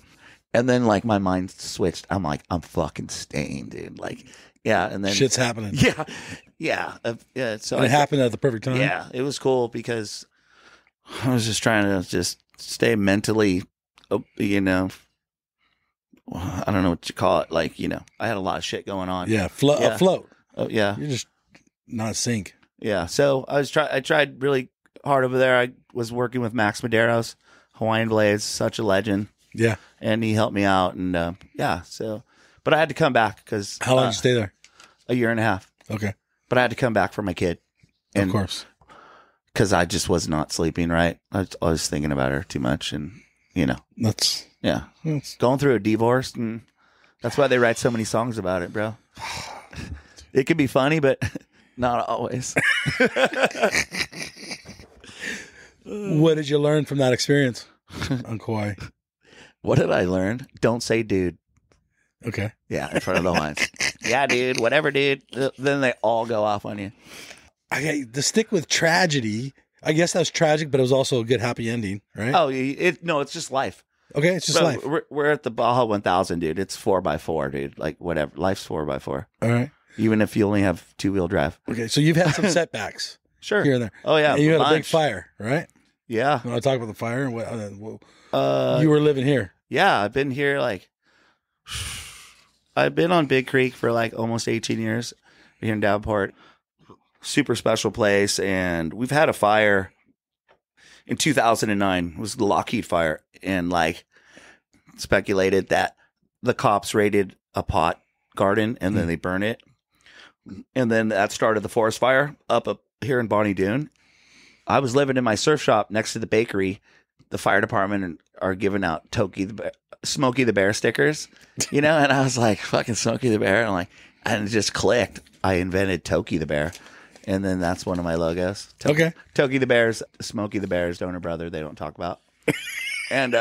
And then like my mind switched. I'm like, I'm fucking staying, dude. Like, yeah. And then shit's happening. Yeah. Yeah. Yeah. So and it happened at the perfect time. Yeah. It was cool because I was just trying to just stay mentally, you know, I don't know what you call it. Like, you know, I had a lot of shit going on. Yeah. Afloat. Oh, yeah. You're just not sink. Yeah. So I tried really hard over there. I was working with Max Maderos, Hawaiian Blades, such a legend. Yeah. And he helped me out. And yeah. So, but I had to come back because. How long did you stay there? A year and a half. Okay. But I had to come back for my kid. And, of course. Because I just was not sleeping right. I was thinking about her too much. And, you know. Yeah. Going through a divorce. And that's why they write so many songs about it, bro. It could be funny, but not always. What did you learn from that experience on Kauai? What did I learn? Don't say dude. Okay. Yeah, in front of the Hawaiians. Yeah, dude. Whatever, dude. Then they all go off on you. To stick with tragedy, I guess that was tragic, but it was also a good happy ending, right? Oh, no, it's just life. Okay, it's just life. We're at the Baja 1000, dude. It's 4x4, dude. Like, whatever. Life's 4x4. All right. Even if you only have 2-wheel drive. Okay, so you've had some setbacks. Sure. Here and there. Oh, yeah. And you had a big fire, right? Yeah. You want to talk about the fire? And what? You were living here. Yeah, I've been here I've been on Big Creek for like almost 18 years here in Davenport. Super special place. And we've had a fire in 2009. It was the Lockheed fire. And like speculated that the cops raided a pot garden and then they burn it. And then that started the forest fire up here in Bonnie Doon. I was living in my surf shop next to the bakery. The fire department are giving out Smokey the Bear stickers, you know? And I was like, fucking Smokey the Bear. And it just clicked. I invented Toki the Bear. And then that's one of my logos. Okay. Toki the Bear's Smokey the Bear's donor brother. They don't talk about. And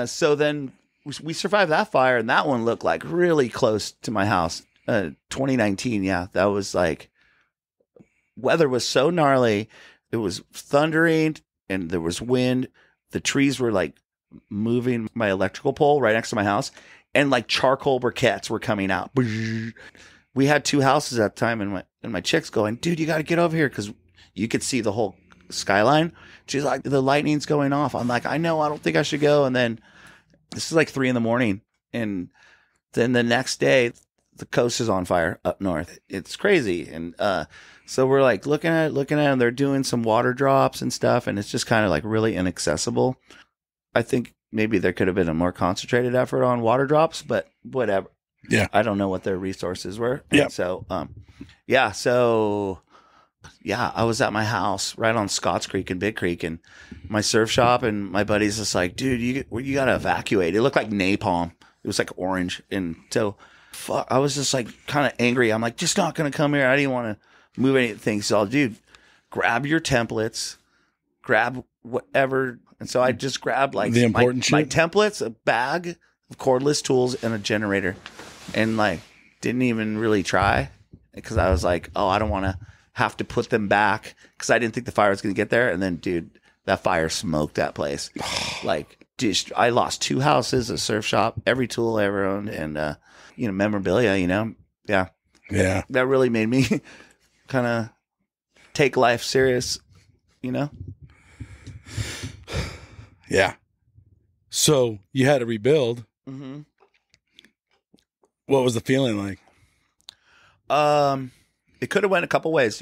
so then we survived that fire. And that one looked like really close to my house. 2019. Yeah. That was like, weather was so gnarly. It was thundering and there was wind. The trees were like moving my electrical pole right next to my house and like charcoal briquettes were coming out. We had 2 houses at the time and my chick's going, dude, you got to get over here. Cause you could see the whole skyline. She's like, the lightning's going off. I'm like, I know, I don't think I should go. And then this is like 3 a.m. And then the next day the coast is on fire up north. It's crazy. And, so we're like looking at it, and they're doing some water drops and stuff. And it's just kind of like really inaccessible. I think maybe there could have been a more concentrated effort on water drops, but whatever. Yeah. I don't know what their resources were. Yeah. And so, I was at my house right on Scotts Creek and Big Creek and my surf shop. And my buddy's just like, dude, you got to evacuate. It looked like napalm. It was like orange. And so I was just like kind of angry. I'm like, just not going to come here. I didn't want to move anything. So, dude, grab your templates, grab whatever. And so I just grabbed like the important my shit. templates, a bag of cordless tools, and a generator, and like didn't even really try because I was like, oh, I don't want to have to put them back because I didn't think the fire was going to get there. And then, dude, that fire smoked that place. Like I lost 2 houses, a surf shop, every tool I ever owned, and memorabilia. Yeah. That really made me kind of take life serious. Yeah. So you had to rebuild. Mm-hmm. What was the feeling like? It could have went a couple ways,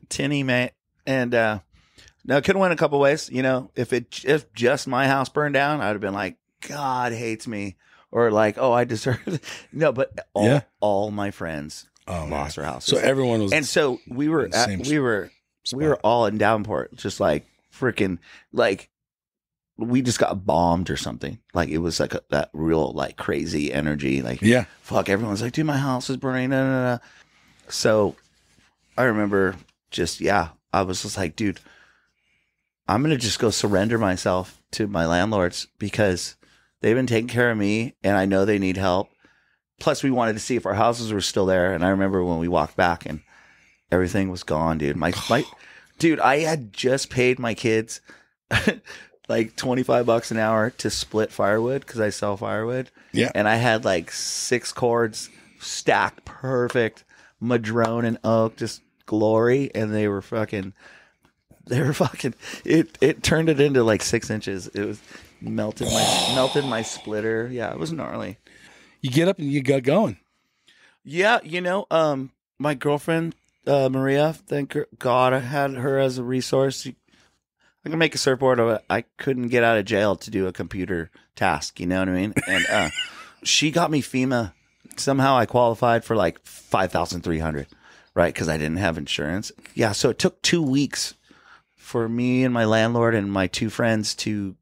Tinny, man, and no, it could have went a couple ways. If just my house burned down, I'd have been like, God hates me, or like, oh, I deserve it. No, but all my friends lost their houses, so everyone was, and so we were all in Davenport, just like freaking like. We just got bombed or something. Like it was like that real like crazy energy. Like fuck, everyone's like, dude, my house is burning. No. So I remember I was just like, dude, I'm gonna just go surrender myself to my landlords because they've been taking care of me and I know they need help. Plus, we wanted to see if our houses were still there. And I remember when we walked back and everything was gone, dude. Dude, I had just paid my kids. Like $25 an hour to split firewood because I sell firewood. Yeah. And I had like 6 cords stacked perfect, madrone and oak, just glory. And they were fucking, it turned it into like 6 inches. It was melted my splitter. Yeah, it was gnarly. You get up and you got going. Yeah. My girlfriend, Maria, thank God I had her as a resource. I can make a surfboard. I couldn't get out of jail to do a computer task. You know what I mean? And she got me FEMA. Somehow I qualified for like $5,300, right? Because I didn't have insurance. Yeah, so it took 2 weeks for me and my landlord and my 2 friends to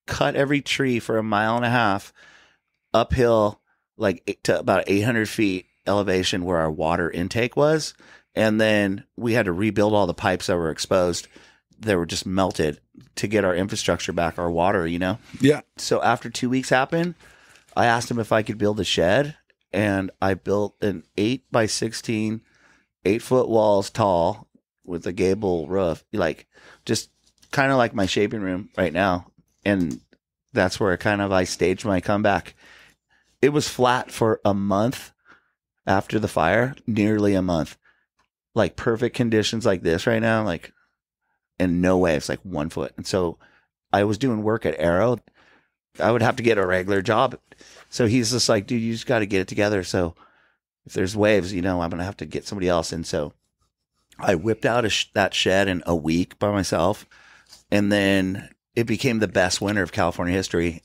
cut every tree for 1.5 miles uphill, like to about 800 feet elevation where our water intake was. And then we had to rebuild all the pipes that were exposed. They were just melted to get our infrastructure back, our water, Yeah. So after 2 weeks happened, I asked him if I could build a shed, and I built an 8x16, 8-foot walls tall with a gable roof, like just kind of like my shaping room right now. And that's where I staged my comeback. It was flat for a month after the fire, nearly a month, like perfect conditions like this right now, like. And no waves, like 1 foot. And so I was doing work at Arrow. I would have to get a regular job. So he's just like, dude, you just got to get it together. So if there's waves, I'm going to have to get somebody else. And so I whipped out that shed in a week by myself. And then it became the best winter of California history.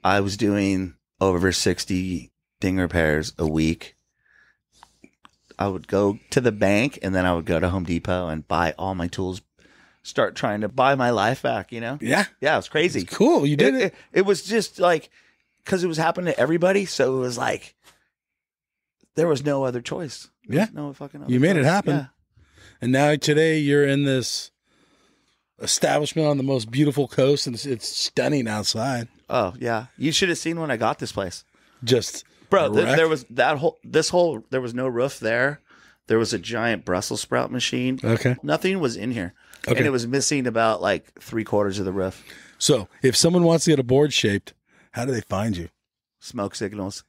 I was doing over 60 ding repairs a week. I would go to the bank and then I would go to Home Depot and buy all my tools. Start trying to buy my life back, Yeah. Yeah, it was crazy. It's cool. You did it. It was just like, because it was happening to everybody. So it was like, there was no other choice. No fucking other You made choice. it happen. Yeah. And now today you're in this establishment on the most beautiful coast and it's stunning outside. Oh, yeah. You should have seen when I got this place. Just, bro, there was there was no roof there. There was a giant Brussels sprout machine. Okay. Nothing was in here. Okay. And it was missing about like 3/4 of the roof. So if someone wants to get a board shaped, how do they find you? Smoke signals.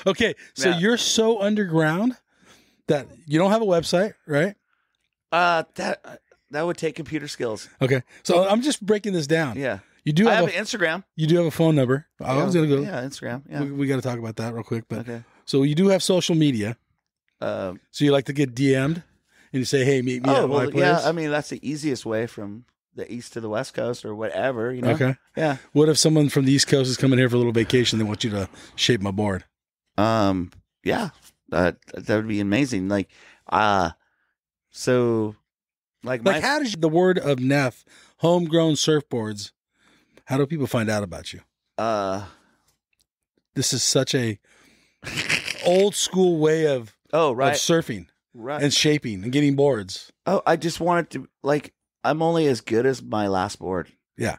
Okay. So you're so underground that you don't have a website, right? That would take computer skills. Okay. So I'm just breaking this down. Yeah. You do I have an Instagram. You do have a phone number. I was going to go. Yeah, Instagram. Yeah. We got to talk about that real quick. But okay. So you do have social media. So you like to get DM'd and you say, hey, meet me at my place? Yeah, I mean, that's the easiest way from the East to the West Coast or whatever, Okay. Yeah. What if someone from the East Coast is coming here for a little vacation? They want you to shape my board. Yeah, that would be amazing. Like, so like how does the word of Nef, Homegrown Surfboards, how do people find out about you? This is such a old school way of surfing, and shaping and getting boards. Oh, I just wanted to I'm only as good as my last board. Yeah,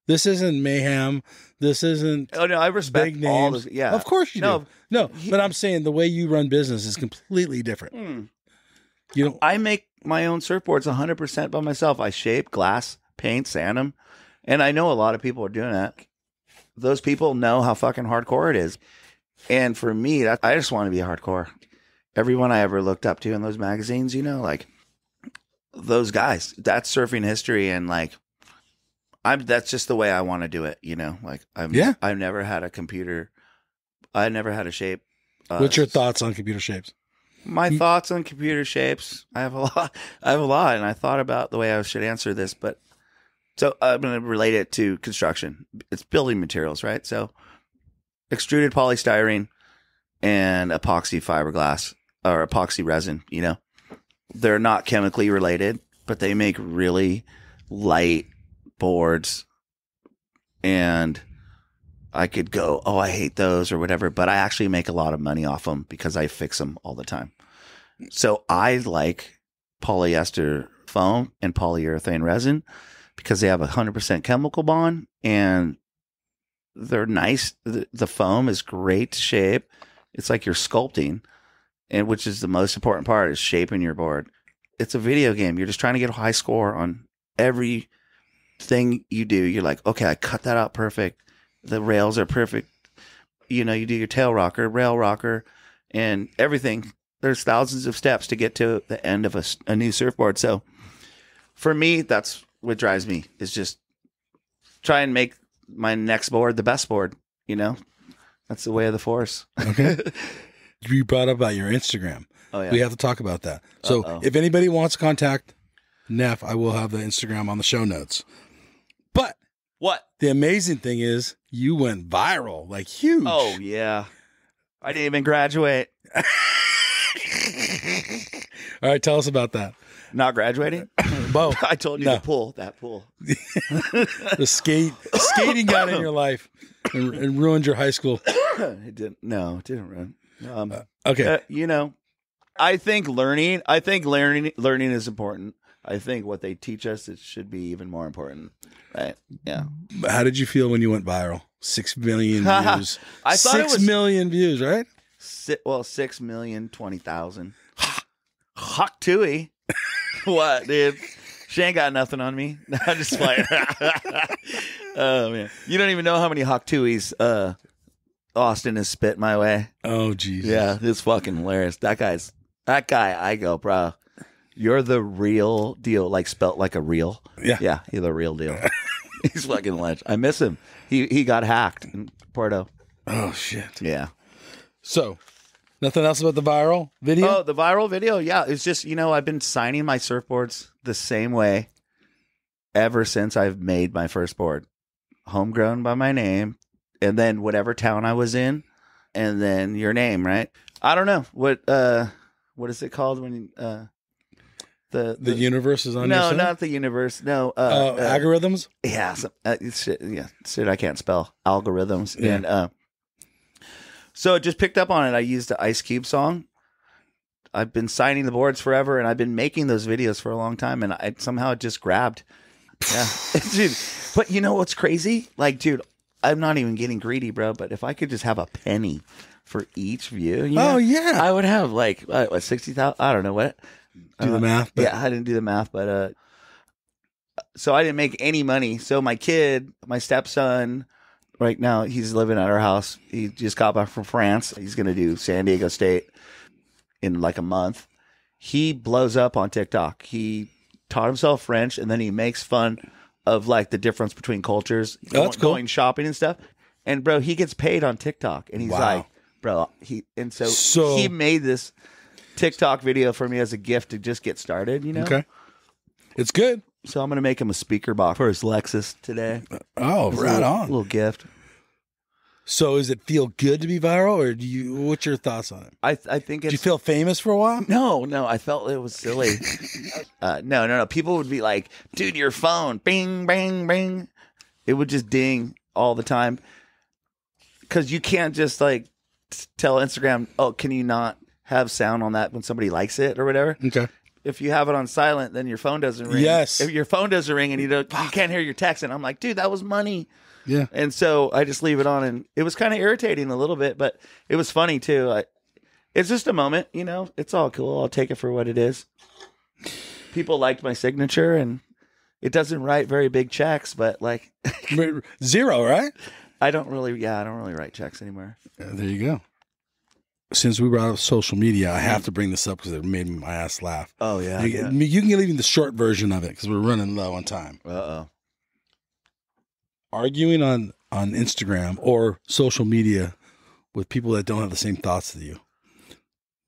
this isn't mayhem. This isn't. Oh no, I respect big names. all this. Yeah, of course you do. No, but I'm saying the way you run business is completely different. You know, I make my own surfboards 100% by myself. I shape, glass, paint, sand them. And I know a lot of people are doing that. Those people know how fucking hardcore it is. And for me, I just want to be hardcore. Everyone I ever looked up to in those magazines, you know, like those guys, that's surfing history. And like, that's just the way I want to do it. You know, like I've never had a computer. I never had a shape. What's your thoughts on computer shapes? My thoughts on computer shapes. I have a lot, and I thought about the way I should answer this, but so I'm going to relate it to construction. It's building materials, right? So extruded polystyrene and epoxy fiberglass or epoxy resin, you know, they're not chemically related, but they make really light boards. And I could go, oh, I hate those or whatever, but I actually make a lot of money off them because I fix them all the time. So I like polyester foam and polyurethane resin because they have 100% chemical bond and they're nice. The foam is great to shape. It's like you're sculpting, and which is the most important part is shaping your board. It's a video game. You're just trying to get a high score on every thing you do. You're like, okay, I cut that out perfect. The rails are perfect. You know, you do your tail rocker, rail rocker, and everything. There's thousands of steps to get to the end of a new surfboard. So for me, that's what drives me is just try and make my next board the best board. You know, that's the way of the force. Okay. You brought up about your Instagram. Oh, yeah. We have to talk about that. So if anybody wants to contact Nef, I will have the Instagram on the show notes. But what? The amazing thing is you went viral, like huge. Oh, yeah. I didn't even graduate. All right, tell us about that. Not graduating? Bo, I told you that pool. The skating got in your life and ruined your high school. It didn't. No, it didn't ruin. Okay. You know, I think learning is important. I think what they teach us, it should be even more important. Right. Yeah. How did you feel when you went viral? 6 million views. I thought it was 6 million views, right? 6,020,000. Hawk Tui. What, dude? She ain't got nothing on me. I'm just playing. Oh, man. You don't even know how many Hawk Tuis Austin has spit my way. Oh, Jesus. Yeah, it's fucking hilarious. That guy, I go, bro, you're the real deal, like spelt like a real. Yeah. Yeah, you're the real deal. He's fucking lunch. I miss him. He got hacked in Porto. Oh, shit. Yeah. So, nothing else about the viral video? Oh, the viral video? Yeah, it's just, you know, I've been signing my surfboards the same way ever since I've made my first board. Homegrown by my name, and then whatever town I was in, and then your name, right? I don't know. What is it called when the universe is on your side? No, not the universe. No. Algorithms? Yeah. Shit, I can't spell. Algorithms. Yeah. And so it just picked up on it. I used the Ice Cube song. I've been signing the boards forever, and I've been making those videos for a long time, and somehow it just grabbed. Yeah. Dude, but you know what's crazy? Like, dude, I'm not even getting greedy, bro, but if I could just have a penny for each view, you know, yeah, I would have like, what, 60,000? I don't know what. Do the math. Yeah, I didn't do the math, but so I didn't make any money. So my kid, my stepson, right now, he's living at our house. He just got back from France. He's going to do San Diego State in like a month. He blows up on TikTok. He taught himself French, and then he makes fun of like the difference between cultures. That's cool. Going shopping and stuff. And bro, he gets paid on TikTok, and he's like, bro, he made this TikTok video for me as a gift to just get started, you know? Okay. It's good. So I'm going to make him a speaker box for his Lexus today. Oh, right on. A little gift. So does it feel good to be viral, or what's your thoughts on it? I think it's... Did you feel famous for a while? No, I felt it was silly. No. People would be like, dude, your phone, bing, bang, bing. It would just ding all the time. Because you can't just like tell Instagram, oh, can you not have sound on that when somebody likes it or whatever? Okay. If you have it on silent, then your phone doesn't ring. Yes. If your phone doesn't ring and you can't hear your text, and I'm like, dude, that was money. Yeah. And so I just leave it on, and it was kind of irritating a little bit, but it was funny too. It's just a moment, you know. It's all cool. I'll take it for what it is. people liked my signature, and it doesn't write very big checks, but like Zero, right? I don't really write checks anymore. There you go. Since we brought up social media, I have to bring this up because it made my ass laugh. Oh yeah. You can get even the short version of it because we're running low on time. Arguing on Instagram or social media with people that don't have the same thoughts as you.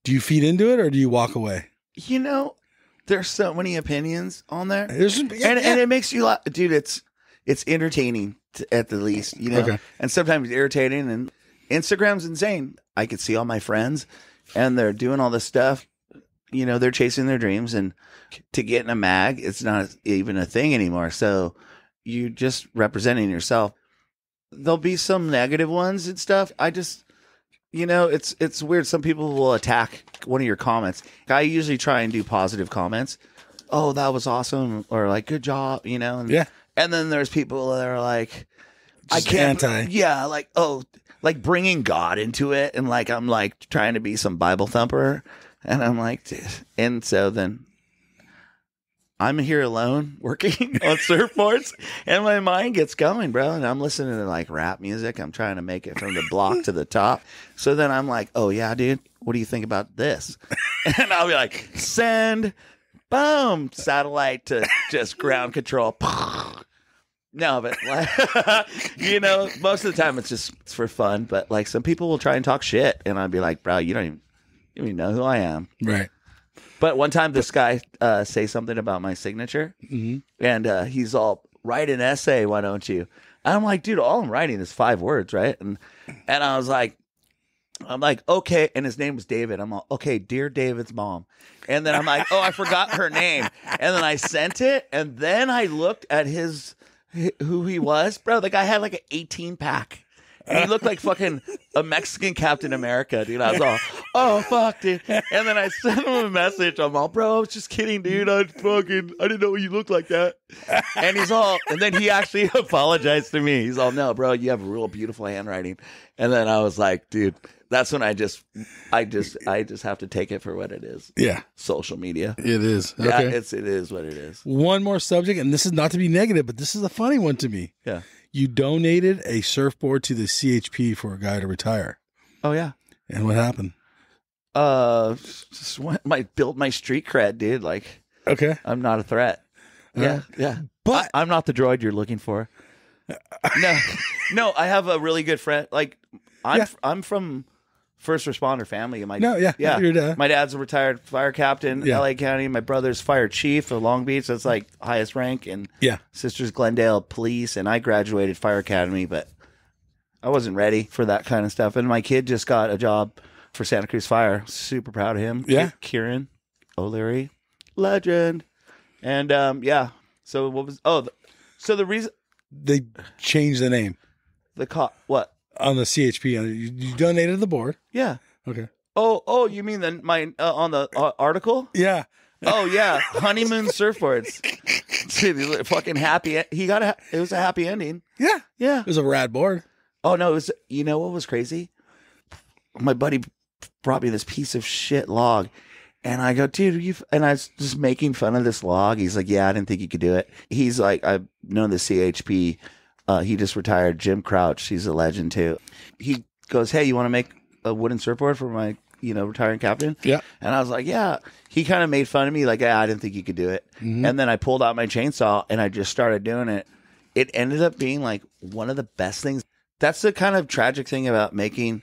Do you feed into it or do you walk away? You know, there's so many opinions on there, and it makes you laugh, dude. It's entertaining at the least, you know, Okay. and sometimes irritating. And Instagram's insane. I could see all my friends, and they're doing all this stuff. You know, they're chasing their dreams, and to get in a mag, it's not even a thing anymore. So you just representing yourself. There'll be some negative ones and stuff. I just, you know, it's weird. Some people will attack one of your comments. I usually try and do positive comments. Oh, that was awesome, or like, good job, you know. And, Yeah. And then there's people that are like, Just I can't. anti. Yeah, like, oh, like bringing God into it, and like I'm like trying to be some Bible thumper, and I'm like, dude. And so then I'm here alone working on surfboards, and my mind gets going, bro. And I'm listening to like rap music. I'm trying to make it from the block to the top. So then I'm like, oh yeah, dude, what do you think about this? And I'll be like, send, boom, satellite to just ground control. No, but like, you know, most of the time it's for fun. But like some people will try and talk shit, and I'd be like, bro, you don't even know who I am. Right. But one time this guy say something about my signature, and he's all, write an essay, why don't you? And I'm like, dude, all I'm writing is 5 words, right? And I was like, okay. And his name was David. I'm all, okay, dear David's mom. And then I'm like, oh, I forgot her name. And then I sent it, and then I looked at who he was. Bro, the guy had like an 18-pack. And he looked like fucking a Mexican Captain America, dude. I was all, oh, fuck, dude. And then I sent him a message. I'm all, bro, I was just kidding, dude. I didn't know you looked like that. And he's all, and then he actually apologized to me. He's all, no, bro, you have real beautiful handwriting. And then I was like, dude, that's when I just have to take it for what it is. Yeah. Social media. It is. Yeah, Okay. it is what it is. One more subject, and this is not to be negative, but this is a funny one to me. Yeah. You donated a surfboard to the CHP for a guy to retire. Oh, yeah. And what happened? Just built my street cred, dude. Like, Okay. I'm not a threat. Yeah. Yeah. But I'm not the droid you're looking for. No, I have a really good friend. Like, I'm from first responder family. Yeah. Your dad. My dad's a retired fire captain, LA County. My brother's fire chief of Long Beach. That's like highest rank. And sister's Glendale police. And I graduated fire academy, but I wasn't ready for that kind of stuff. And my kid just got a job for Santa Cruz Fire. Super proud of him. Yeah. Kieran O'Leary, legend. And so what was? So the reason They changed the name what? on the CHP. You donated the board. Yeah. Okay. Oh, you mean my on the article? Yeah. Oh yeah, Honeymoon Surfboards. Dude, fucking happy. It was a happy ending. Yeah. Yeah. It was a rad board. Oh no, it was. You know what was crazy? My buddy brought me this piece of shit log, and I go, dude, and I was just making fun of this log. He's like, yeah, I didn't think you could do it. He's like, I've known the CHP. He just retired. Jim Crouch. He's a legend too. He goes, hey, you want to make a wooden surfboard for my, retiring captain? Yeah. And I was like, yeah. He kind of made fun of me, like, I didn't think you could do it. Mm-hmm. And then I pulled out my chainsaw and I just started doing it. It ended up being like one of the best things. That's the kind of tragic thing about making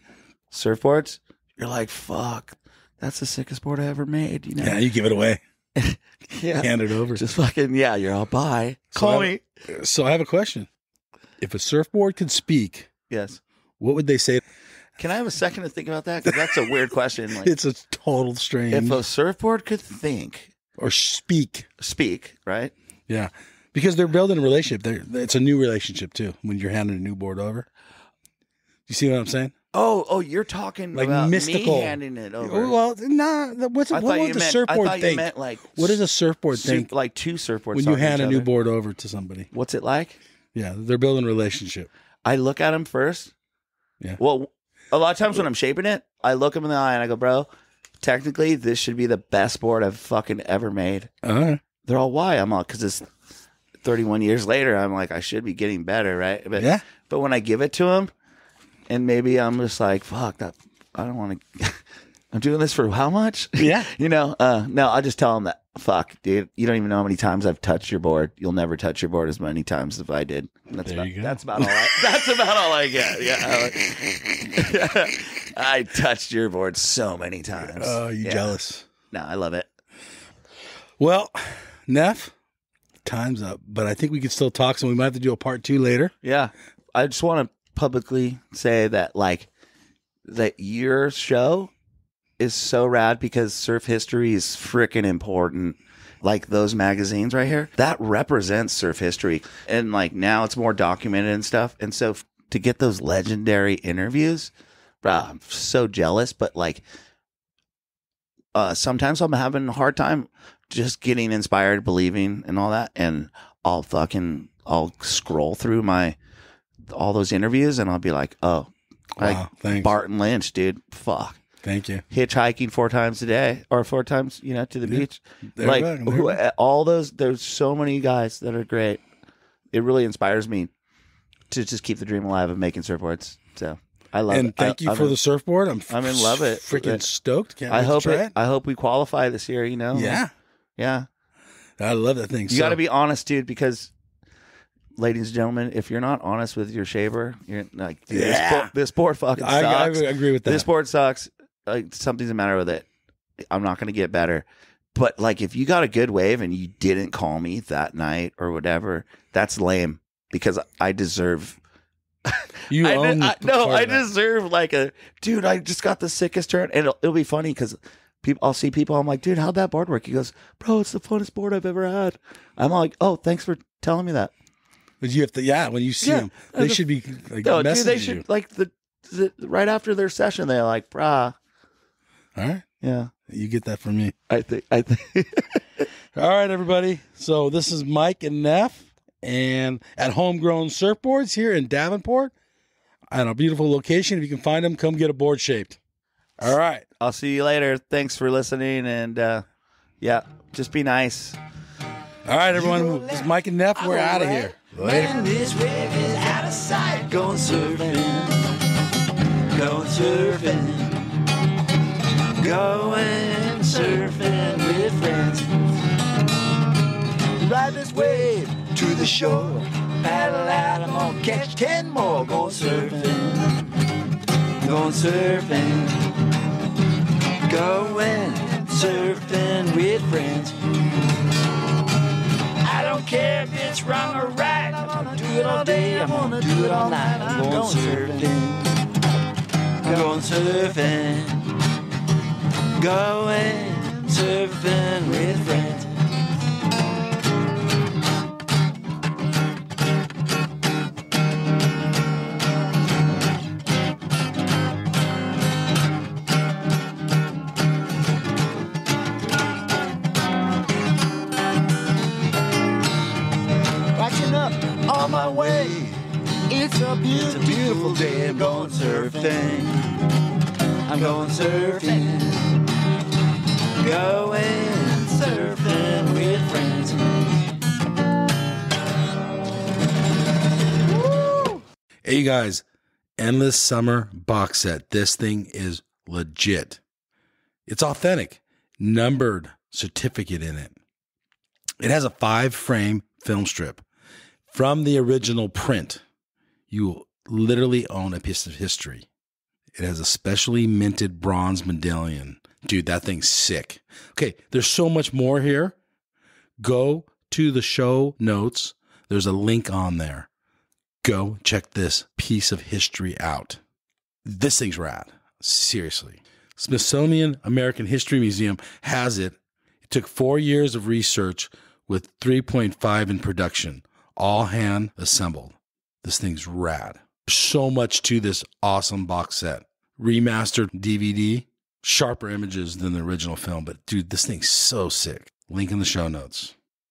surfboards. You're like, fuck, that's the sickest board I ever made. Yeah, you give it away. Yeah. Hand it over. Just fucking, you're all, bye. Call me. So I have a question. If a surfboard could speak, Yes. what would they say? Can I have a second to think about that? Because that's a weird question. Like, It's a total strange. if a surfboard could think, or speak. right? Yeah. Because they're building a relationship. It's a new relationship too when you're handing a new board over. You see what I'm saying? Oh, you're talking Like about mystical. me handing it over. Well, nah. What would the surfboard think? Meant like, What does a surfboard think like two surfboards when you talking to hand each a new other? board over to somebody? What's it like? Yeah, they're building a relationship. I look at him first. Yeah. Well, a lot of times when I'm shaping it, I look him in the eye and I go, bro, technically this should be the best board I've fucking ever made. Uh-huh. they're all why. I'm all, because it's 31 years later. I'm like, I should be getting better, right? But, Yeah. But when I give it to them, and maybe I'm just like, fuck that. I don't want to. I'm doing this for how much? Yeah. No, I just tell them that, fuck, dude, you don't even know how many times I've touched your board. You'll never touch your board as many times as I did. That's about all I get. Yeah. I touched your board so many times. Oh, you jealous. No, I love it. Well, Nef, time's up, but I think we could still talk, so we might have to do a part 2 later. Yeah. I just want to publicly say that, like, that your show is so rad because surf history is freaking important. Like those magazines right here, that represents surf history. And like now it's more documented and stuff. And so to get those legendary interviews, bro, I'm so jealous. But like sometimes I'm having a hard time just getting inspired, believing and all that. And I'll scroll through all those interviews and I'll be like, oh, wow, thanks. Barton Lynch, dude, fuck. Thank you. Hitchhiking 4 times a day or 4 times, to the beach. Like all those, there's so many guys that are great. It really inspires me to just keep the dream alive of making surfboards. So I love it. And thank you for the surfboard. I'm in love with it. Freaking stoked. Can't I wait to try it. I hope we qualify this year, Yeah. Yeah. I love that thing. You got to be honest, dude, because ladies and gentlemen, if you're not honest with your shaver, you're like, dude, this board fucking sucks. I agree with that. This board sucks. Like, something's the matter with it. I'm not going to get better. But like, if you got a good wave and you didn't call me that night or whatever, that's lame because I deserve. I deserve like dude. I just got the sickest turn, and it'll be funny because I'll see people. I'm like, dude, how'd that board work? He goes, bro, it's the funnest board I've ever had. I'm like, oh, thanks for telling me that. But you have to, when you see them, they should be like, no, dude, they should like the right after their session. They're like, brah. All right. Yeah. You get that from me. I think. All right, everybody. So this is Mike and Nef and at Homegrown Surfboards here in Davenport at a beautiful location. If you can find them, come get a board shaped. All right. I'll see you later. Thanks for listening. And just be nice. All right, everyone. This is Mike and Nef. We're out of here. Later. Man, this wave is out of sight. Going surfing. Going surfing. Going surfing with friends. Ride this wave to the shore. Paddle out, I'm gonna catch 10 more. Going surfing. Going surfing. Going surfing with friends. I don't care if it's wrong or right. I'm gonna do it all day. I'm gonna do it all night. I'm going surfing. I'm going surfing. Going surfing with friends. Watching up on my way. It's a beautiful day. I'm going surfing. I'm going surfing. Going surfing with friends. Woo! Hey, you guys. Endless Summer box set. This thing is legit. It's authentic. Numbered certificate in it. It has a 5-frame film strip from the original print. You will literally own a piece of history. It has a specially minted bronze medallion. Dude, that thing's sick. Okay, there's so much more here. Go to the show notes. There's a link on there. Go check this piece of history out. This thing's rad. Seriously. Smithsonian American History Museum has it. It took 4 years of research with 3.5 in production. All hand assembled. This thing's rad. So much to this awesome box set. Remastered DVD. Sharper images than the original film, but dude, this thing's so sick. Link in the show notes.